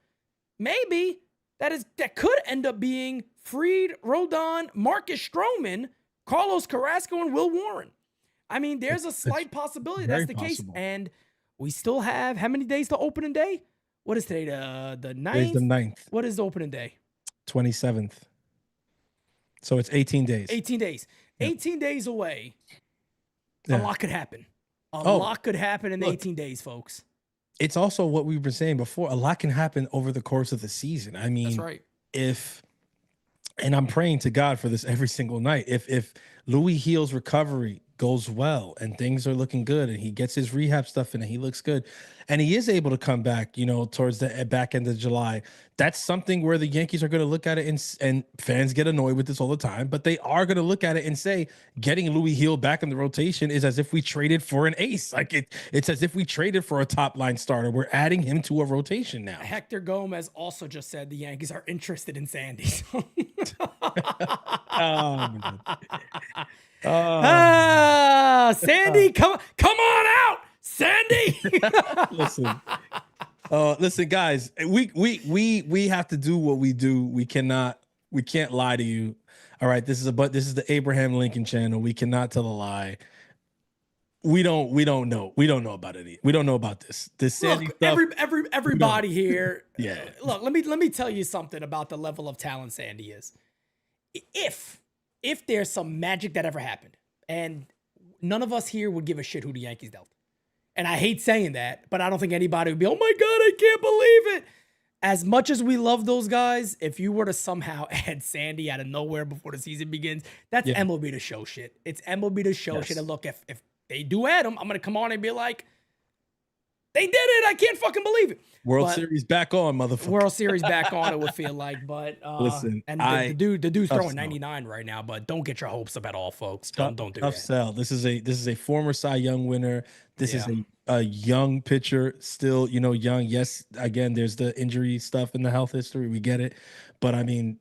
maybe that could end up being Fried, Rodon, Marcus Stroman, Carlos Carrasco, and Will Warren. I mean, there's a slight possibility that's the case. And we still have how many days to opening day? What is today? The 9th? Today's the 9th. What is the opening day? 27th. So it's 18 days. 18 days. Yep. 18 days away. A lot could happen. A lot could happen in 18 days, folks. It's also what we've been saying before. A lot can happen over the course of the season. I mean, that's right. And I'm praying to God for this every single night. If Louis Hill's recovery goes well and things are looking good and he gets his rehab stuff in and he looks good and he is able to come back, towards the back end of July, that's something where the Yankees are going to look at it and fans get annoyed with this all the time, but they are going to look at it and say getting Louis Hill back in the rotation is as if we traded for an ace. Like it's as if we traded for a top line starter. We're adding him to a rotation now. Hector Gomez also just said the Yankees are interested in Sandy. Sandy, come on out, Sandy. Listen, guys, we have to do what we do. We can't lie to you. All right, this is the Abraham Lincoln channel. We cannot tell a lie. We don't know. We don't know about it. We don't know about this. This Sandy stuff. Everybody here. Yeah. Look, let me tell you something about the level of talent Sandy is. If there's some magic that ever happened, and none of us here would give a shit who the Yankees dealt. And I hate saying that, but I don't think anybody would be, oh my God, I can't believe it. As much as we love those guys, if you were to somehow add Sandy out of nowhere before the season begins, that's MLB to show shit. It's MLB to show shit. And look, if they do add him, I'm going to come on and be like, they did it. I can't fucking believe it. World Series back on, motherfucker. World Series back on, it would feel like. But listen, and the dude's throwing 99 right now. But don't get your hopes up at all, folks. Don't do that. Tough sell. This is a former Cy Young winner. This is a young pitcher, still young. Yes, again, there's the injury stuff and the health history. We get it, but I mean,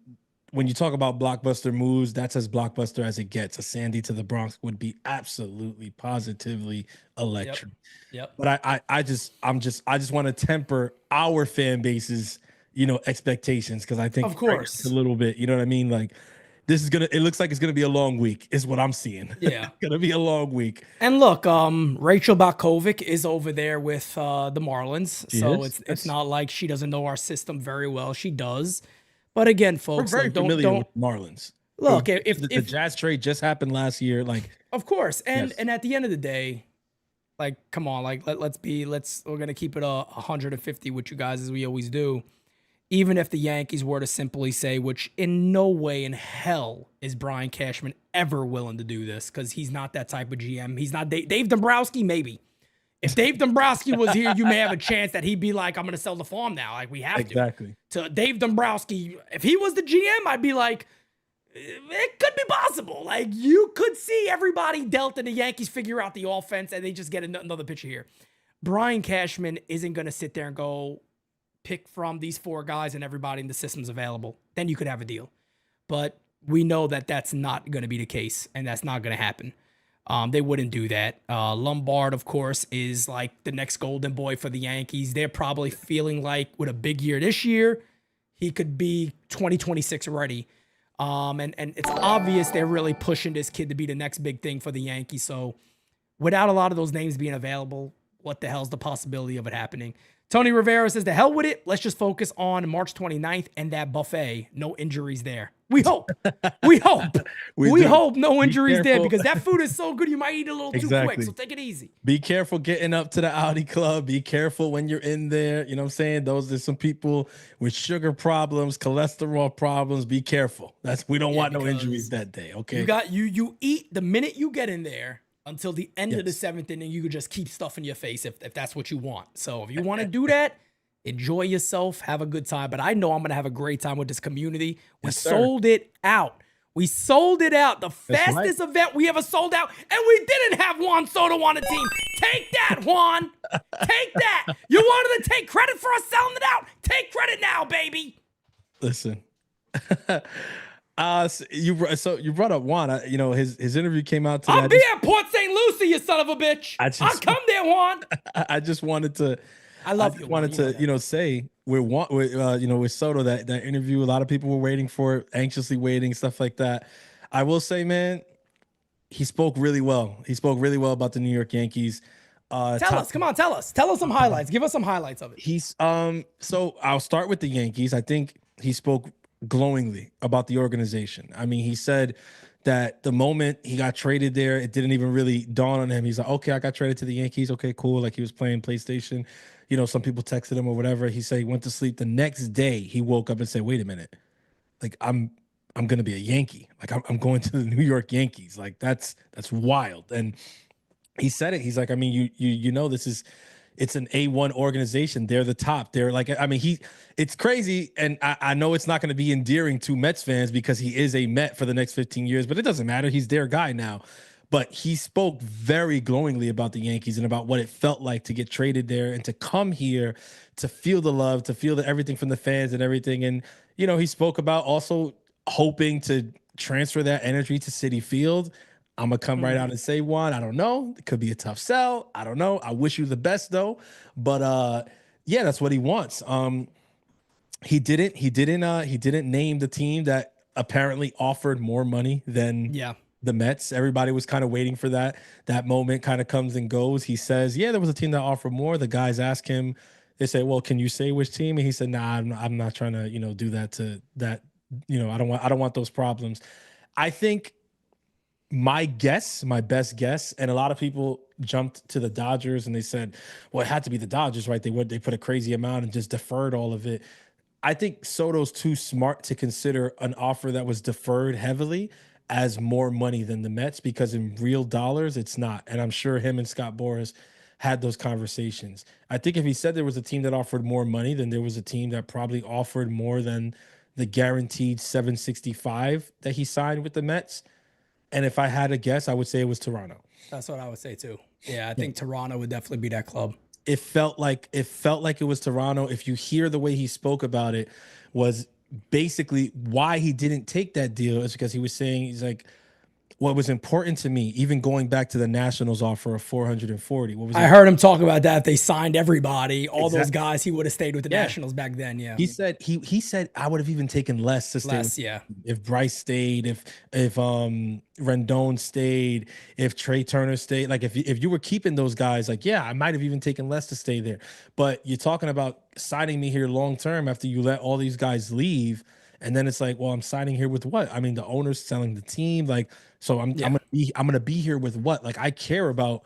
when you talk about blockbuster moves, that's as blockbuster as it gets. A Sandy to the Bronx would be absolutely, positively electric. Yep. But I just want to temper our fan base's, expectations, because I think of course a little bit, you know what I mean? Like it looks like it's gonna be a long week, is what I'm seeing. Yeah, gonna be a long week. And look, Rachel Bakovic is over there with the Marlins, it's not like she doesn't know our system very well. She does. But again, folks, we're very familiar with Marlins. Look, if the Jazz trade just happened last year, like of course, and at the end of the day, like come on, like we're gonna keep it 150 with you guys as we always do. Even if the Yankees were to simply say, which in no way in hell is Brian Cashman ever willing to do this, because he's not that type of GM. He's not Dave Dombrowski, maybe. If Dave Dombrowski was here, you may have a chance that he'd be like, I'm going to sell the farm now. Like, we have to. To Dave Dombrowski, if he was the GM, I'd be like, it could be possible. Like, you could see everybody dealt and the Yankees figure out the offense and they just get another pitcher here. Brian Cashman isn't going to sit there and go pick from these four guys and everybody in the system's available. Then you could have a deal. But we know that that's not going to be the case and that's not going to happen. They wouldn't do that. Lombard, of course, is like the next golden boy for the Yankees. They're probably feeling like with a big year this year, he could be 2026 ready. And it's obvious they're really pushing this kid to be the next big thing for the Yankees. So without a lot of those names being available, what the hell's the possibility of it happening? Tony Rivera says, the hell with it. Let's just focus on March 29th and that buffet. No injuries there. We hope. We hope. we hope no injuries there, because that food is so good you might eat a little too quick. So take it easy. Be careful getting up to the Audi Club. Be careful when you're in there. You know what I'm saying? There's some people with sugar problems, cholesterol problems. Be careful. We don't want no injuries that day. Okay. You eat the minute you get in there until the end of the seventh inning. You could just keep stuff in your face if that's what you want. So if you want to do that, enjoy yourself, have a good time. But I know I'm going to have a great time with this community. We sold it out. We sold it out. The fastest event we ever sold out. And we didn't have Juan Soto on the team. Take that, Juan. Take that. You wanted to take credit for us selling it out. Take credit now, baby. Listen. You brought up Juan. His interview came out today. I'll be at Port St. Lucie, you son of a bitch. I'll come there, Juan. I just wanted to. I love you. Wanted to say with Soto that interview. A lot of people were waiting for it, anxiously waiting, stuff like that. I will say, man, he spoke really well. He spoke really well about the New York Yankees. Tell us some highlights. Give us some highlights of it. So I'll start with the Yankees. I think he spoke glowingly about the organization. I mean, he said that the moment he got traded there, it didn't even really dawn on him. He's like, okay, I got traded to the Yankees. Okay, cool. Like he was playing PlayStation. Some people texted him or whatever. He said he went to sleep. The next day, he woke up and said, wait a minute. Like I'm I'm gonna be a Yankee. Like I'm going to the New York Yankees. Like that's wild. And he said it. He's like, I mean, you know, it's an A1 organization. They're the top. They're like, I mean, it's crazy. And I know it's not going to be endearing to Mets fans because he is a Met for the next 15 years, but it doesn't matter. He's their guy now. But he spoke very glowingly about the Yankees and about what it felt like to get traded there and to come here, to feel the love, to feel everything from the fans and everything. And, you know, he spoke about also hoping to transfer that energy to Citi Field. I'm gonna come right out and say, Juan, I don't know. It could be a tough sell. I don't know. I wish you the best though. But yeah, that's what he wants. He didn't name the team that apparently offered more money than the Mets. Everybody was kind of waiting for that. That moment kind of comes and goes. He says, yeah, there was a team that offered more. The guys ask him, they say, well, can you say which team? And he said, nah, I'm not trying to, you know, do that to that. You know, I don't want those problems. I think my best guess, and a lot of people jumped to the Dodgers and they said, well, it had to be the Dodgers, right? They put a crazy amount and just deferred all of it. I think Soto's too smart to consider an offer that was deferred heavily as more money than the Mets, because in real dollars, it's not. And I'm sure him and Scott Boras had those conversations. I think if he said there was a team that offered more money, then there was a team that probably offered more than the guaranteed 765 that he signed with the Mets. And if I had to guess, I would say it was Toronto. That's what I would say too. Yeah, I think Toronto would definitely be that club. It felt like it was Toronto. If you hear the way he spoke about it, was basically why he didn't take that deal is because he was saying, he's like, what was important to me, even going back to the Nationals offer of 440. What was I heard him talk about that. If they signed everybody, all those guys, he would have stayed with the Nationals back then. Yeah. He said he said I would have even taken less to stay. If Bryce stayed, if Rendon stayed, if Trey Turner stayed, like if you were keeping those guys, like, yeah, I might have even taken less to stay there. But you're talking about signing me here long term after you let all these guys leave. And then it's like, well, I'm signing here with what? I mean, the owner's selling the team. Like, so I'm gonna be here with what? Like, I care about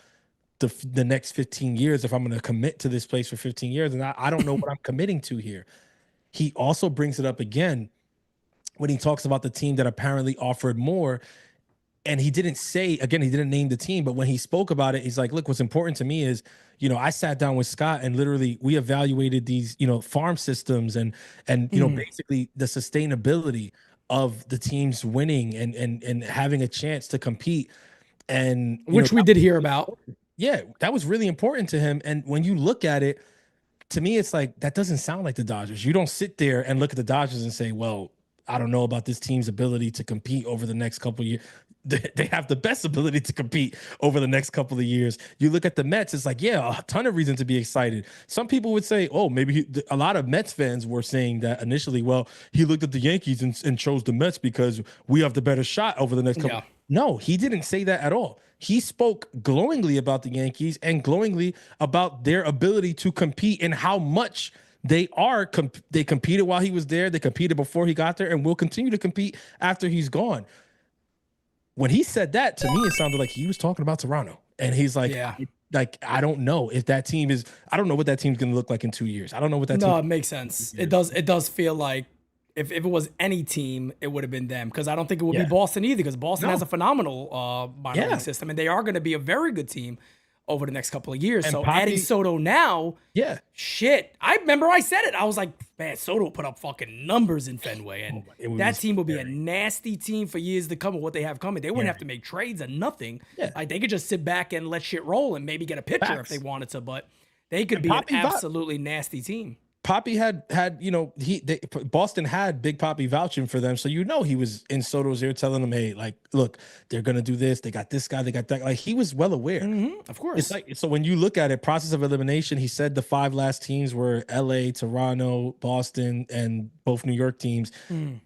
the next 15 years if I'm gonna commit to this place for 15 years. And I don't know what I'm committing to here. He also brings it up again when he talks about the team that apparently offered more. And he didn't say, again, he didn't name the team, but when he spoke about it, he's like, look, what's important to me is, you know, I sat down with Scott and literally we evaluated these, you know, farm systems and you know, basically the sustainability of the teams winning and having a chance to compete. And which we did hear about. Yeah, that was really important to him. And when you look at it, to me, it's like, that doesn't sound like the Dodgers. You don't sit there and look at the Dodgers and say, well, I don't know about this team's ability to compete over the next couple of years. They have the best ability to compete over the next couple of years. You look at the Mets, it's like, yeah, a ton of reason to be excited. Some people would say, oh, maybe a lot of Mets fans were saying that initially, well, he looked at the Yankees and chose the Mets because we have the better shot over the next couple. Yeah. No, he didn't say that at all. He spoke glowingly about the Yankees and glowingly about their ability to compete and how much they competed while he was there. They competed before he got there and will continue to compete after he's gone. When he said that, to me, it sounded like he was talking about Toronto. And he's like, I don't know if that team is, I don't know what that team's going to look like in 2 years. I don't know what that team. No, it makes sense. It does feel like if it was any team, it would have been them. Because I don't think it would be Boston either, because Boston has a phenomenal minor league system, and they are going to be a very good team over the next couple of years. And so adding Soto now, shit. I remember I said it. I was like, man, Soto put up fucking numbers in Fenway, and that team will be a nasty team for years to come with what they have coming. They wouldn't have to make trades or nothing. Like, they could just sit back and let shit roll and maybe get a pitcher if they wanted to, but they could be an absolutely nasty team. Poppy had you know, Boston had Big Poppy vouching for them, so you know he was in Soto's ear telling them, hey, like, look, they're gonna do this, they got this guy, they got that. Like, he was well aware. Of course. It's like, so when you look at it, process of elimination, he said the 5 last teams were LA, Toronto, Boston, and both New York teams.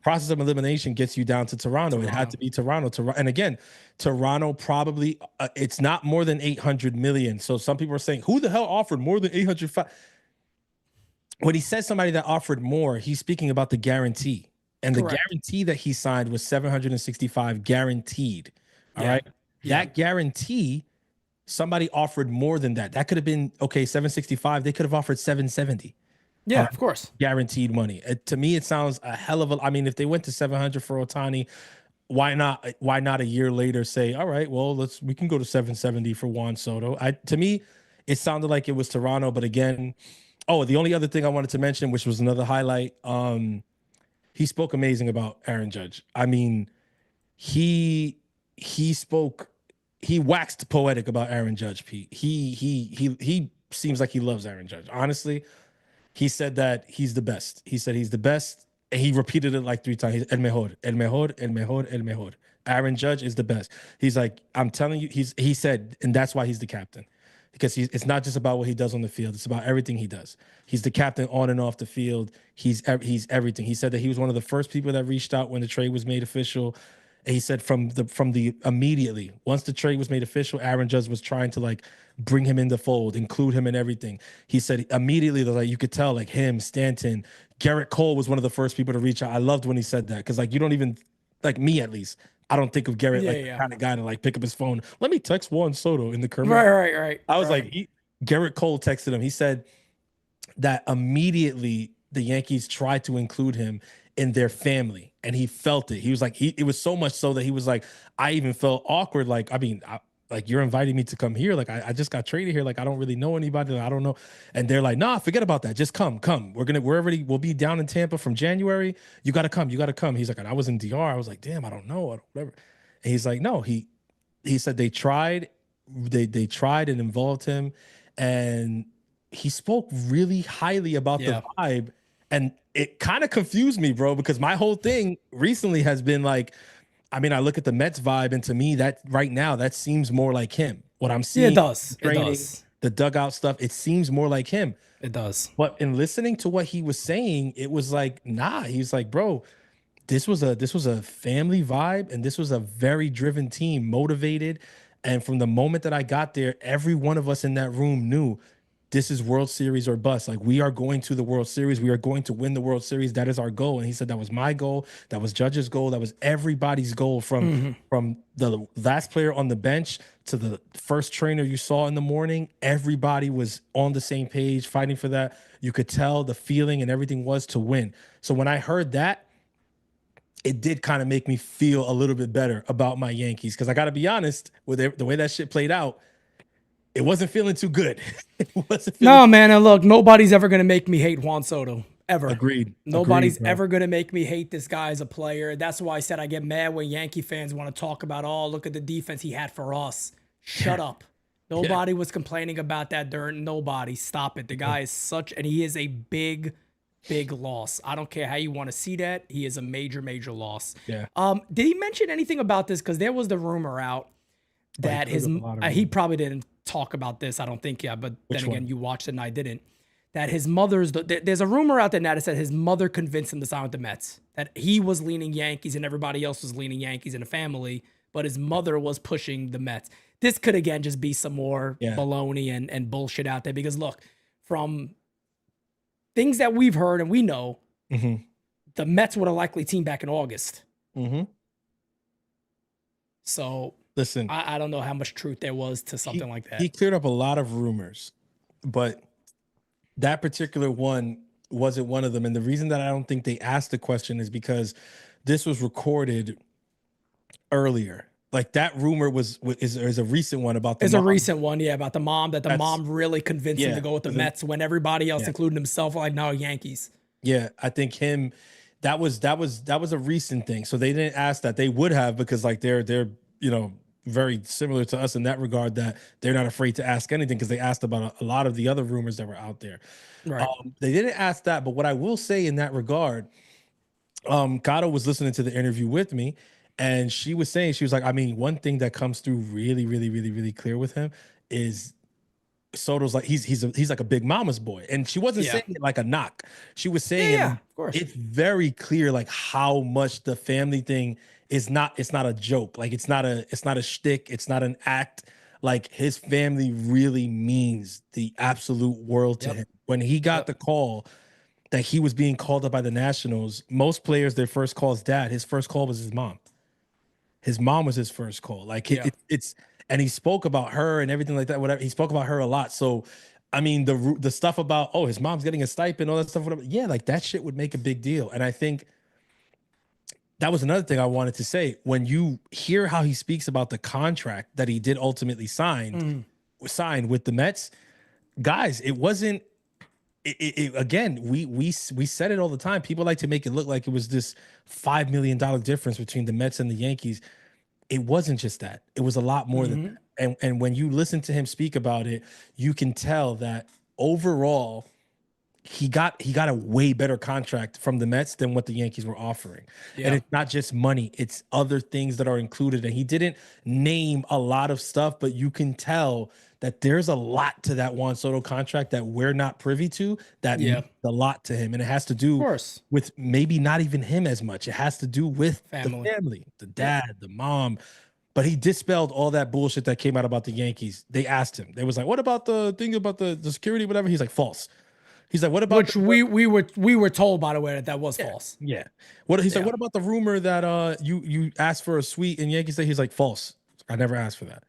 Process of elimination gets you down to Toronto. It had to be Toronto. And again, Toronto probably it's not more than 800 million. So some people are saying, who the hell offered more than 805? When he says somebody that offered more, he's speaking about the guarantee. And the guarantee that he signed was 765 guaranteed. All right. That guarantee, somebody offered more than that. That could have been, okay, 765. They could have offered 770. Yeah, of course. Guaranteed money. To me, it sounds a hell of a. I mean, if they went to 700 for Otani, why not? Why not a year later say, all right, well, we can go to 770 for Juan Soto. To me, it sounded like it was Toronto, but again, oh, the only other thing I wanted to mention, which was another highlight, he spoke amazing about Aaron Judge. I mean, he spoke, he waxed poetic about Aaron Judge. Pete. He seems like he loves Aaron Judge. Honestly, he said that he's the best. He said he's the best. And he repeated it like 3 times. He's el mejor, el mejor, el mejor, el mejor. Aaron Judge is the best. He's like, I'm telling you, he said, and that's why he's the captain. Because it's not just about what he does on the field, it's about everything he does. He's the captain on and off the field. He's everything. He said that he was one of the first people that reached out when the trade was made official. And he said from the immediately, once the trade was made official, Aaron Judge was trying to like bring him in the fold, include him in everything. He said immediately that like you could tell like him, Stanton, Gerrit Cole was one of the first people to reach out. I loved when he said that because like you don't even, like me at least, I don't think of Gerrit like the kind of guy to like pick up his phone. Let me text Juan Soto in the Kermit. Right. I was like, Gerrit Cole texted him. He said that immediately the Yankees tried to include him in their family, and he felt it. He was like, it was so much so that he was like, I even felt awkward. Like, I mean, like you're inviting me to come here. Like I just got traded here. Like I don't really know anybody. Like, I don't know. And they're like, nah, forget about that. Just come. We'll be down in Tampa from January. You got to come. He's like, and I was in DR. I was like, damn, I don't know. Whatever. And he's like, no, he said they tried and involved him. And he spoke really highly about the vibe. And it kind of confused me, bro, because my whole thing recently has been like, I mean, I look at the Mets vibe, and to me, that right now, that seems more like him. What I'm seeing, it does. The dugout stuff, it seems more like him. It does. But in listening to what he was saying, it was like, nah. He's like, bro, this was a family vibe, and this was a very driven team, motivated. And from the moment that I got there, every one of us in that room knew this is World Series or bust. Like we are going to the World Series. We are going to win the World Series. That is our goal. And he said that was my goal. That was Judge's goal. That was everybody's goal from the last player on the bench to the first trainer you saw in the morning. Everybody was on the same page, fighting for that. You could tell the feeling and everything was to win. So when I heard that, it did kind of make me feel a little bit better about my Yankees. Because I got to be honest, with the way that shit played out, it wasn't feeling too good. No, man. And look, nobody's ever going to make me hate Juan Soto. Ever. Agreed. Nobody's ever going to make me hate this guy as a player. That's why I said I get mad when Yankee fans want to talk about, oh, look at the defense he had for us. Shut up. Nobody was complaining about that during. Nobody. Stop it. The guy is and he is a big loss. I don't care how you want to see that. He is a major loss. Yeah. Did he mention anything about this? Because there was the rumor out that he probably didn't talk about this, I don't think, but then again, you watched it and I didn't. That his mother's, there's a rumor out there now that said his mother convinced him to sign with the Mets. That he was leaning Yankees and everybody else was leaning Yankees in the family, but his mother was pushing the Mets. This could, again, just be some more baloney and bullshit out there because, look, from things that we've heard and we know, the Mets were the likely team back in August. So... Listen, I don't know how much truth there was to something like that. He cleared up a lot of rumors, but that particular one wasn't one of them. And the reason that I don't think they asked the question is because this was recorded earlier. Like that rumor is a recent one about the It's mom. a recent one, about the mom, that the mom really convinced him to go with the Mets when everybody else, including himself, were like, no, Yankees. Yeah, I think that was a recent thing. So they didn't ask that. They would have, because like they're very similar to us in that regard, that they're not afraid to ask anything because they asked about a lot of the other rumors that were out there. Right. They didn't ask that, but what I will say in that regard, Gato was listening to the interview with me, and she was like, I mean, one thing that comes through really clear with him is Soto's like he's like a big mama's boy, and she wasn't saying it like a knock. She was saying of course. It's very clear like how much the family thing is not. It's not a joke. Like it's not a shtick. It's not an act. Like his family really means the absolute world to him. When he got the call that he was being called up by the Nationals, most players, their first call is dad. His first call was his mom. His mom was his first call. Like it's and he spoke about her and everything like that. Whatever, he spoke about her a lot. So I mean, the stuff about, oh, his mom's getting a stipend, all that stuff, whatever. Yeah, like that shit would make a big deal. And I think that was another thing I wanted to say. When you hear how he speaks about the contract that he did ultimately sign with the Mets, guys, it wasn't. Again, we said it all the time. People like to make it look like it was this $5 million difference between the Mets and the Yankees. It wasn't just that. It was a lot more than that. And when you listen to him speak about it, you can tell that overall he got a way better contract from the Mets than what the Yankees were offering. Yeah. And it's not just money, it's other things that are included. And he didn't name a lot of stuff, but you can tell that there's a lot to that Juan Soto contract that we're not privy to that means a lot to him. And it has to do with maybe not even him as much. It has to do with the family, the dad, the mom. But he dispelled all that bullshit that came out about the Yankees. They asked him. They was like, what about the thing about the security, whatever? He's like, false. He's like, what about which we were told, by the way, that was false. Yeah. He's like, what about the rumor that you asked for a suite in Yankee Stadium? He's like, false. I never asked for that.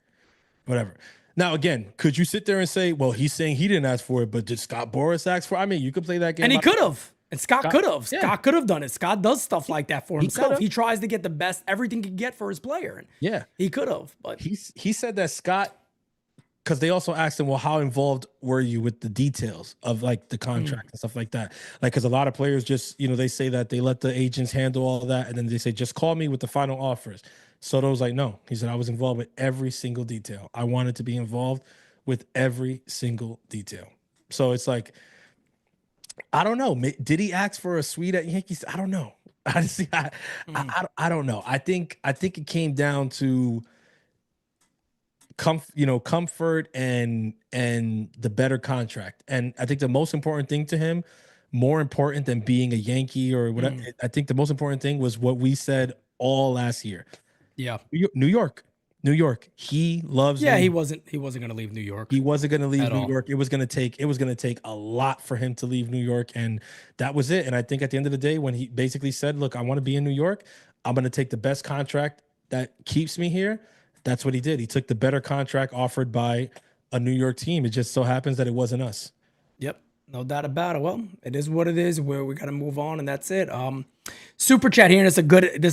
Whatever. Now, again, could you sit there and say, well, he's saying he didn't ask for it, but did Scott Boras ask for it? I mean, you could play that game. And he could have. And Scott could have. Yeah. Scott could have done it. Scott does stuff like that for himself. could've. He tries to get the best everything he can get for his player. And Yeah. he could have. But he said that Scott, because they also asked him, well, how involved were you with the details of like the contract and stuff like that? Like, because a lot of players just, they say that they let the agents handle all of that. And then they say, just call me with the final offers. Soto was like, no. He said, I was involved with every single detail. I wanted to be involved with every single detail. So it's like, I don't know. Did he ask for a suite at Yankees? I don't know. Honestly, I don't know. I think it came down to comfort and the better contract. And I think the most important thing to him, more important than being a Yankee or whatever, I think the most important thing was what we said all last year. yeah. New York. He loves. Yeah, New York. he wasn't going to leave New York. He wasn't going to leave At New all. York. It was going to take a lot for him to leave New York, and that was it. And I think at the end of the day, when he basically said, "Look, I want to be in New York. I'm going to take the best contract that keeps me here." That's what he did. He took the better contract offered by a New York team. It just so happens that it wasn't us. Yep, no doubt about it. Well, it is what it is. We got to move on, and that's it. Super chat here, and this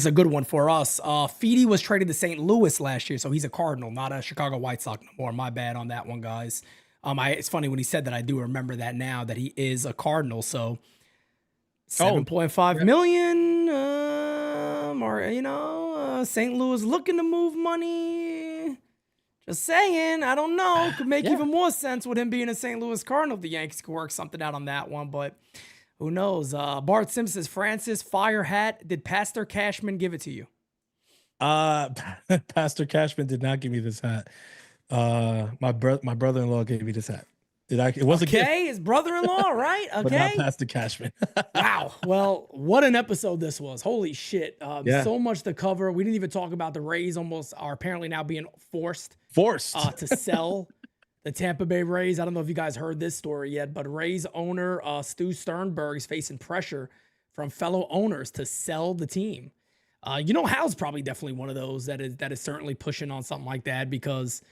is a good one for us. Feedy was traded to St. Louis last year, so he's a Cardinal, not a Chicago White Sox no more. My bad on that one, guys. It's funny when he said that. I do remember that now that he is a Cardinal. So $7.5 million. Or St. Louis looking to move money. Just saying, I don't know. Could make even more sense with him being a St. Louis Cardinal. The Yankees could work something out on that one, but who knows? Bart Simpson says, Francis, fire hat. Did Pastor Cashman give it to you? Pastor Cashman did not give me this hat. My brother-in-law gave me this hat. It wasn't his brother-in-law, right? Okay. But not Pastor Cashman. Wow. Well, what an episode this was. Holy shit. So much to cover. We didn't even talk about the Rays are apparently now being forced to sell the Tampa Bay Rays. I don't know if you guys heard this story yet, but Rays owner Stu Sternberg is facing pressure from fellow owners to sell the team. Hal's probably definitely one of those that is certainly pushing on something like that because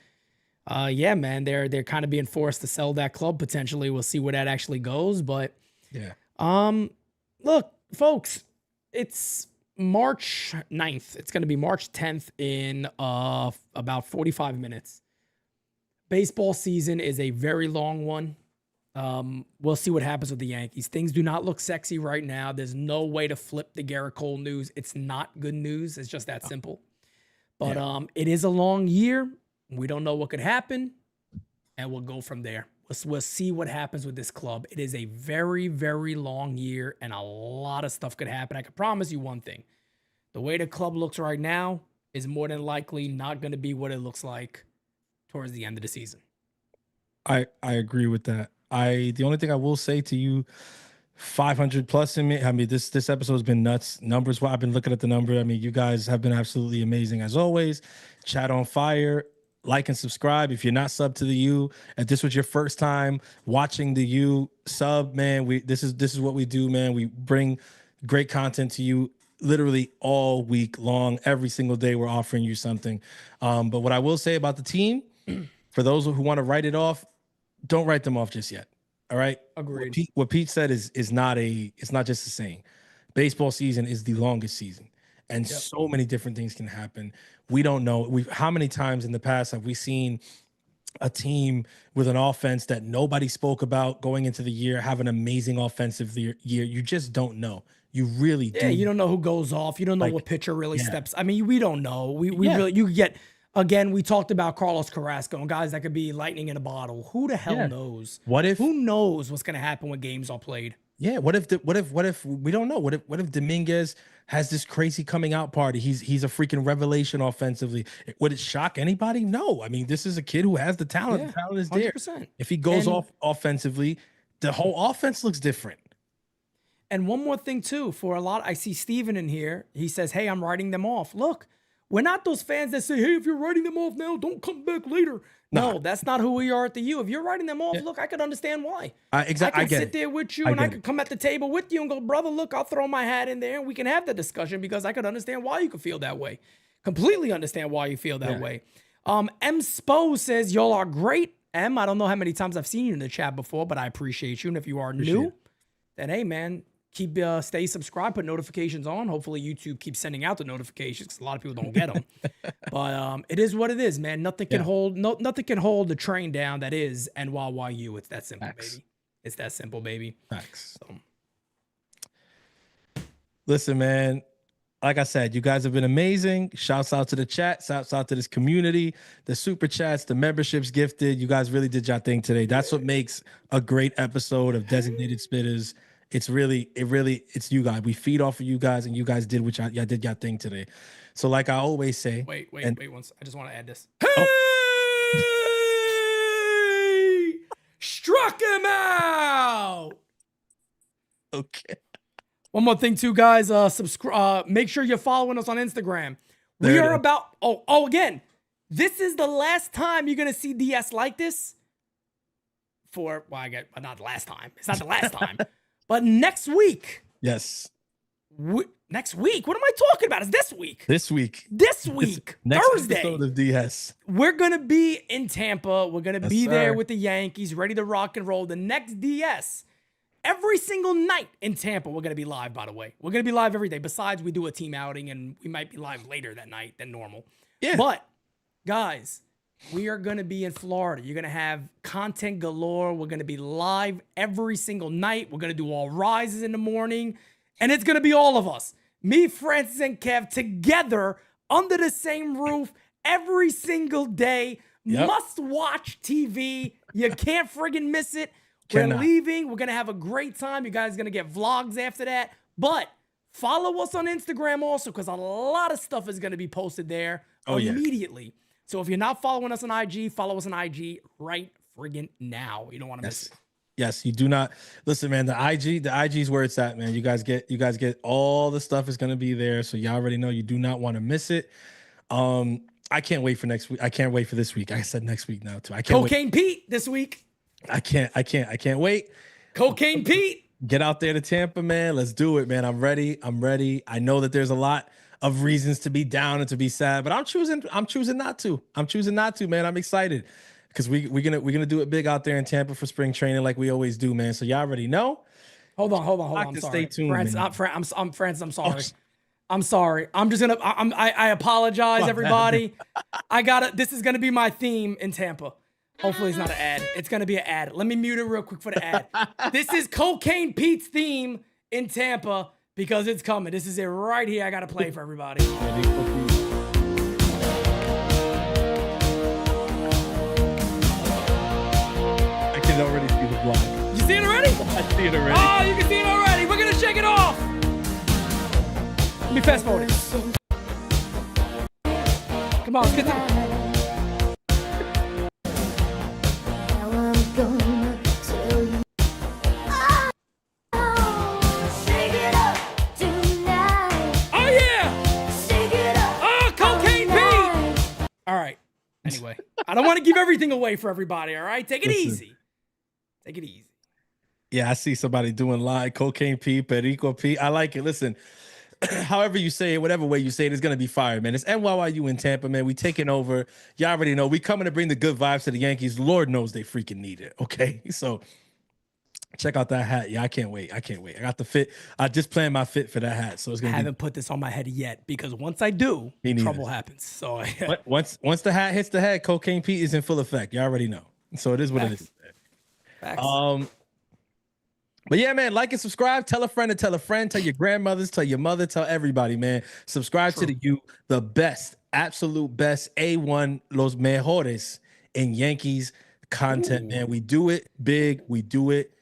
man, they're kind of being forced to sell that club potentially. We'll see where that actually goes, but look, folks, it's March 9th. It's going to be March 10th in about 45 minutes. Baseball season is a very long one. We'll see what happens with the Yankees. Things do not look sexy right now. There's no way to flip the Gerrit Cole news. It's not good news. It's just that simple. But it is a long year. We don't know what could happen, and we'll go from there. We'll see what happens with this club. It is a very, very long year, and a lot of stuff could happen. I can promise you one thing. The way the club looks right now is more than likely not going to be what it looks like towards the end of the season. I agree with that. The only thing I will say to you, 500 plus in me. I mean, this episode has been nuts. Numbers, I've been looking at the number. I mean, you guys have been absolutely amazing as always. Chat on fire. Like and subscribe if you're not subbed to the U. If this was your first time watching the U, sub, man. This is what we do, man. We bring great content to you literally all week long. Every single day we're offering you something. But what I will say about the team, for those who want to write it off, don't write them off just yet. All right. Agreed. What Pete said is not it's not just a saying. Baseball season is the longest season, and so many different things can happen. We don't know. How many times in the past have we seen a team with an offense that nobody spoke about going into the year have an amazing offensive year? You just don't know. You really do. Yeah, you don't know who goes off. You don't know Like, what pitcher really yeah. steps. I mean, we don't know. We Yeah. really, you could get, again, we talked about Carlos Carrasco and guys that could be lightning in a bottle. Who the hell Yeah. knows? What if? Who knows what's going to happen when games are played? Yeah. What if we don't know? What if Dominguez has this crazy coming out party? He's a freaking revelation offensively. Would it shock anybody? No. I mean, this is a kid who has the talent. Yeah, The talent is there. 100%. If he goes And- off offensively, the whole offense looks different. And one more thing too, for a lot, I see Steven in here. He says, hey, I'm writing them off. Look, we're not those fans that say, hey, if you're writing them off now, don't come back later. No, that's not who we are at the U. If you're writing them off, look, I could understand why. Exactly. I can sit there with you and I could come at the table with you and go, brother, look, I'll throw my hat in there and we can have the discussion because I could understand why you could feel that way. Completely understand why you feel that way. M. Spo says, y'all are great. M, I don't know how many times I've seen you in the chat before, but I appreciate you. And if you are new, then hey, man, stay subscribed, put notifications on. Hopefully YouTube keeps sending out the notifications because a lot of people don't get them. But it is what it is, man. Nothing can hold the train down that is NYYU. It's that simple, baby. It's that simple, baby. Facts. So. Listen, man. Like I said, you guys have been amazing. Shouts out to the chat. Shouts out to this community, the super chats, the memberships gifted. You guys really did your thing today. That's what makes a great episode of Designated Spittaz. It's you guys. We feed off of you guys, and you guys did what y'all did your thing today. So, like I always say, Wait once. I just want to add this. Oh. Hey! Struck him out. Okay. One more thing, too, guys. Subscribe. Make sure you're following us on Instagram. We There it are is. about. Again, this is the last time you're gonna see DS like this. Not the last time. It's not the last time. But next week. Yes. Next week? What am I talking about? It's this week. This week. This week. Next Thursday. episode of DS. We're going to be in Tampa. We're going to be there sir. with the Yankees, ready to rock and roll. The next DS, every single night in Tampa, we're going to be live, by the way. We're going to be live every day. Besides, we do a team outing, and we might be live later that night than normal. Yeah. But, guys, we are going to be in Florida. You're going to have content galore. We're going to be live every single night. We're going to do all rises in the morning. And it's going to be all of us. Me, Francis, and Kev together under the same roof every single day. Yep. Must watch TV. You can't friggin' miss it. We're Cannot. leaving. We're going to have a great time. You guys are going to get vlogs after that. But follow us on Instagram also because a lot of stuff is going to be posted there immediately. So if you're not following us on IG, follow us on IG right friggin' now. You don't want to miss it. Yes, you do not listen, man. The IG is where it's at, man. You guys get all the stuff is gonna be there. So y'all already know you do not want to miss it. I can't wait for next week. I can't wait for this week. I said next week now too. I can't Cocaine Pete this week. I can't wait. Cocaine Pete. Get out there to Tampa, man. Let's do it, man. I'm ready. I know that there's a lot of reasons to be down and to be sad, but I'm choosing not to. I'm choosing not to, man. I'm excited. Because we're gonna do it big out there in Tampa for spring training like we always do, man. So y'all already know. Hold on. I'm sorry. Stay tuned, Francis, man. I'm Francis. I'm sorry. I'm sorry. I'm just gonna. I apologize, everybody. This is gonna be my theme in Tampa. Hopefully it's not an ad. It's gonna be an ad. Let me mute it real quick for the ad. This is Cocaine Pete's theme in Tampa because it's coming. This is it right here. I gotta play for everybody. I can already see the block. You see it already? I see it already. Oh, you can see it already. We're gonna shake it off. Let me fast forward it. Come on, let's get to it. Oh yeah! Oh, Cocaine Pete! All right. Anyway, I don't want to give everything away for everybody. All right, take it easy. Take it easy. Yeah, I see somebody doing live Cocaine P, Perico P. I like it. Listen, however you say it, whatever way you say it, it's gonna be fire, man. It's NYYU in Tampa, man. We taking over. Y'all already know we coming to bring the good vibes to the Yankees. Lord knows they freaking need it. Okay, so check out that hat. Yeah, I can't wait. I got the fit. I just planned my fit for that hat, so it's I gonna. haven't put this on my head yet because once I do, trouble happens. So once the hat hits the head, Cocaine Pete is in full effect. You already know. So it is what it is. Facts. But yeah, man, like and subscribe. Tell a friend to tell a friend. Tell your grandmothers. Tell your mother. Tell everybody, man. Subscribe to the U, the best, absolute best, A1, los mejores in Yankees content, man. We do it big. We do it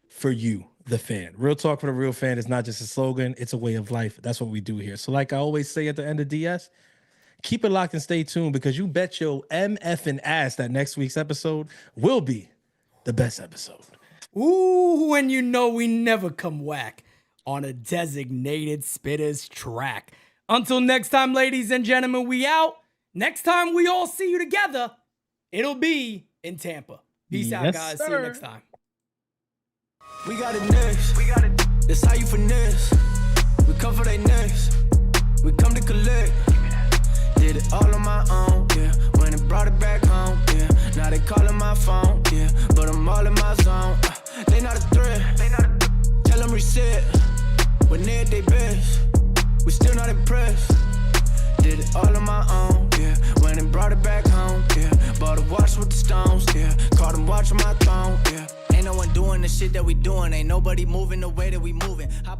for you, the fan. Real talk for the real fan is not just a slogan. It's a way of life. That's what we do here. So like I always say at the end of DS, keep it locked and stay tuned because you bet your MF and ass that next week's episode will be the best episode. Ooh, and you know we never come whack on a designated Spittaz track. Until next time, ladies and gentlemen, we out. Next time we all see you together, it'll be in Tampa. Peace out, guys. Sir. See you next time. We got it next. That's how you finesse. We come for they next. We come to collect. Did it all on my own, yeah. When it brought it back home, yeah. Now they calling my phone, yeah. But I'm all in my zone. They not a threat. Tell them reset. When they at they best. We still not impressed. Did it all on my own, yeah. When it brought it back home, yeah. Bought a watch with the stones, yeah. Caught them watching my throne, yeah. Ain't no one doing the shit that we doing. Ain't nobody moving the way that we moving.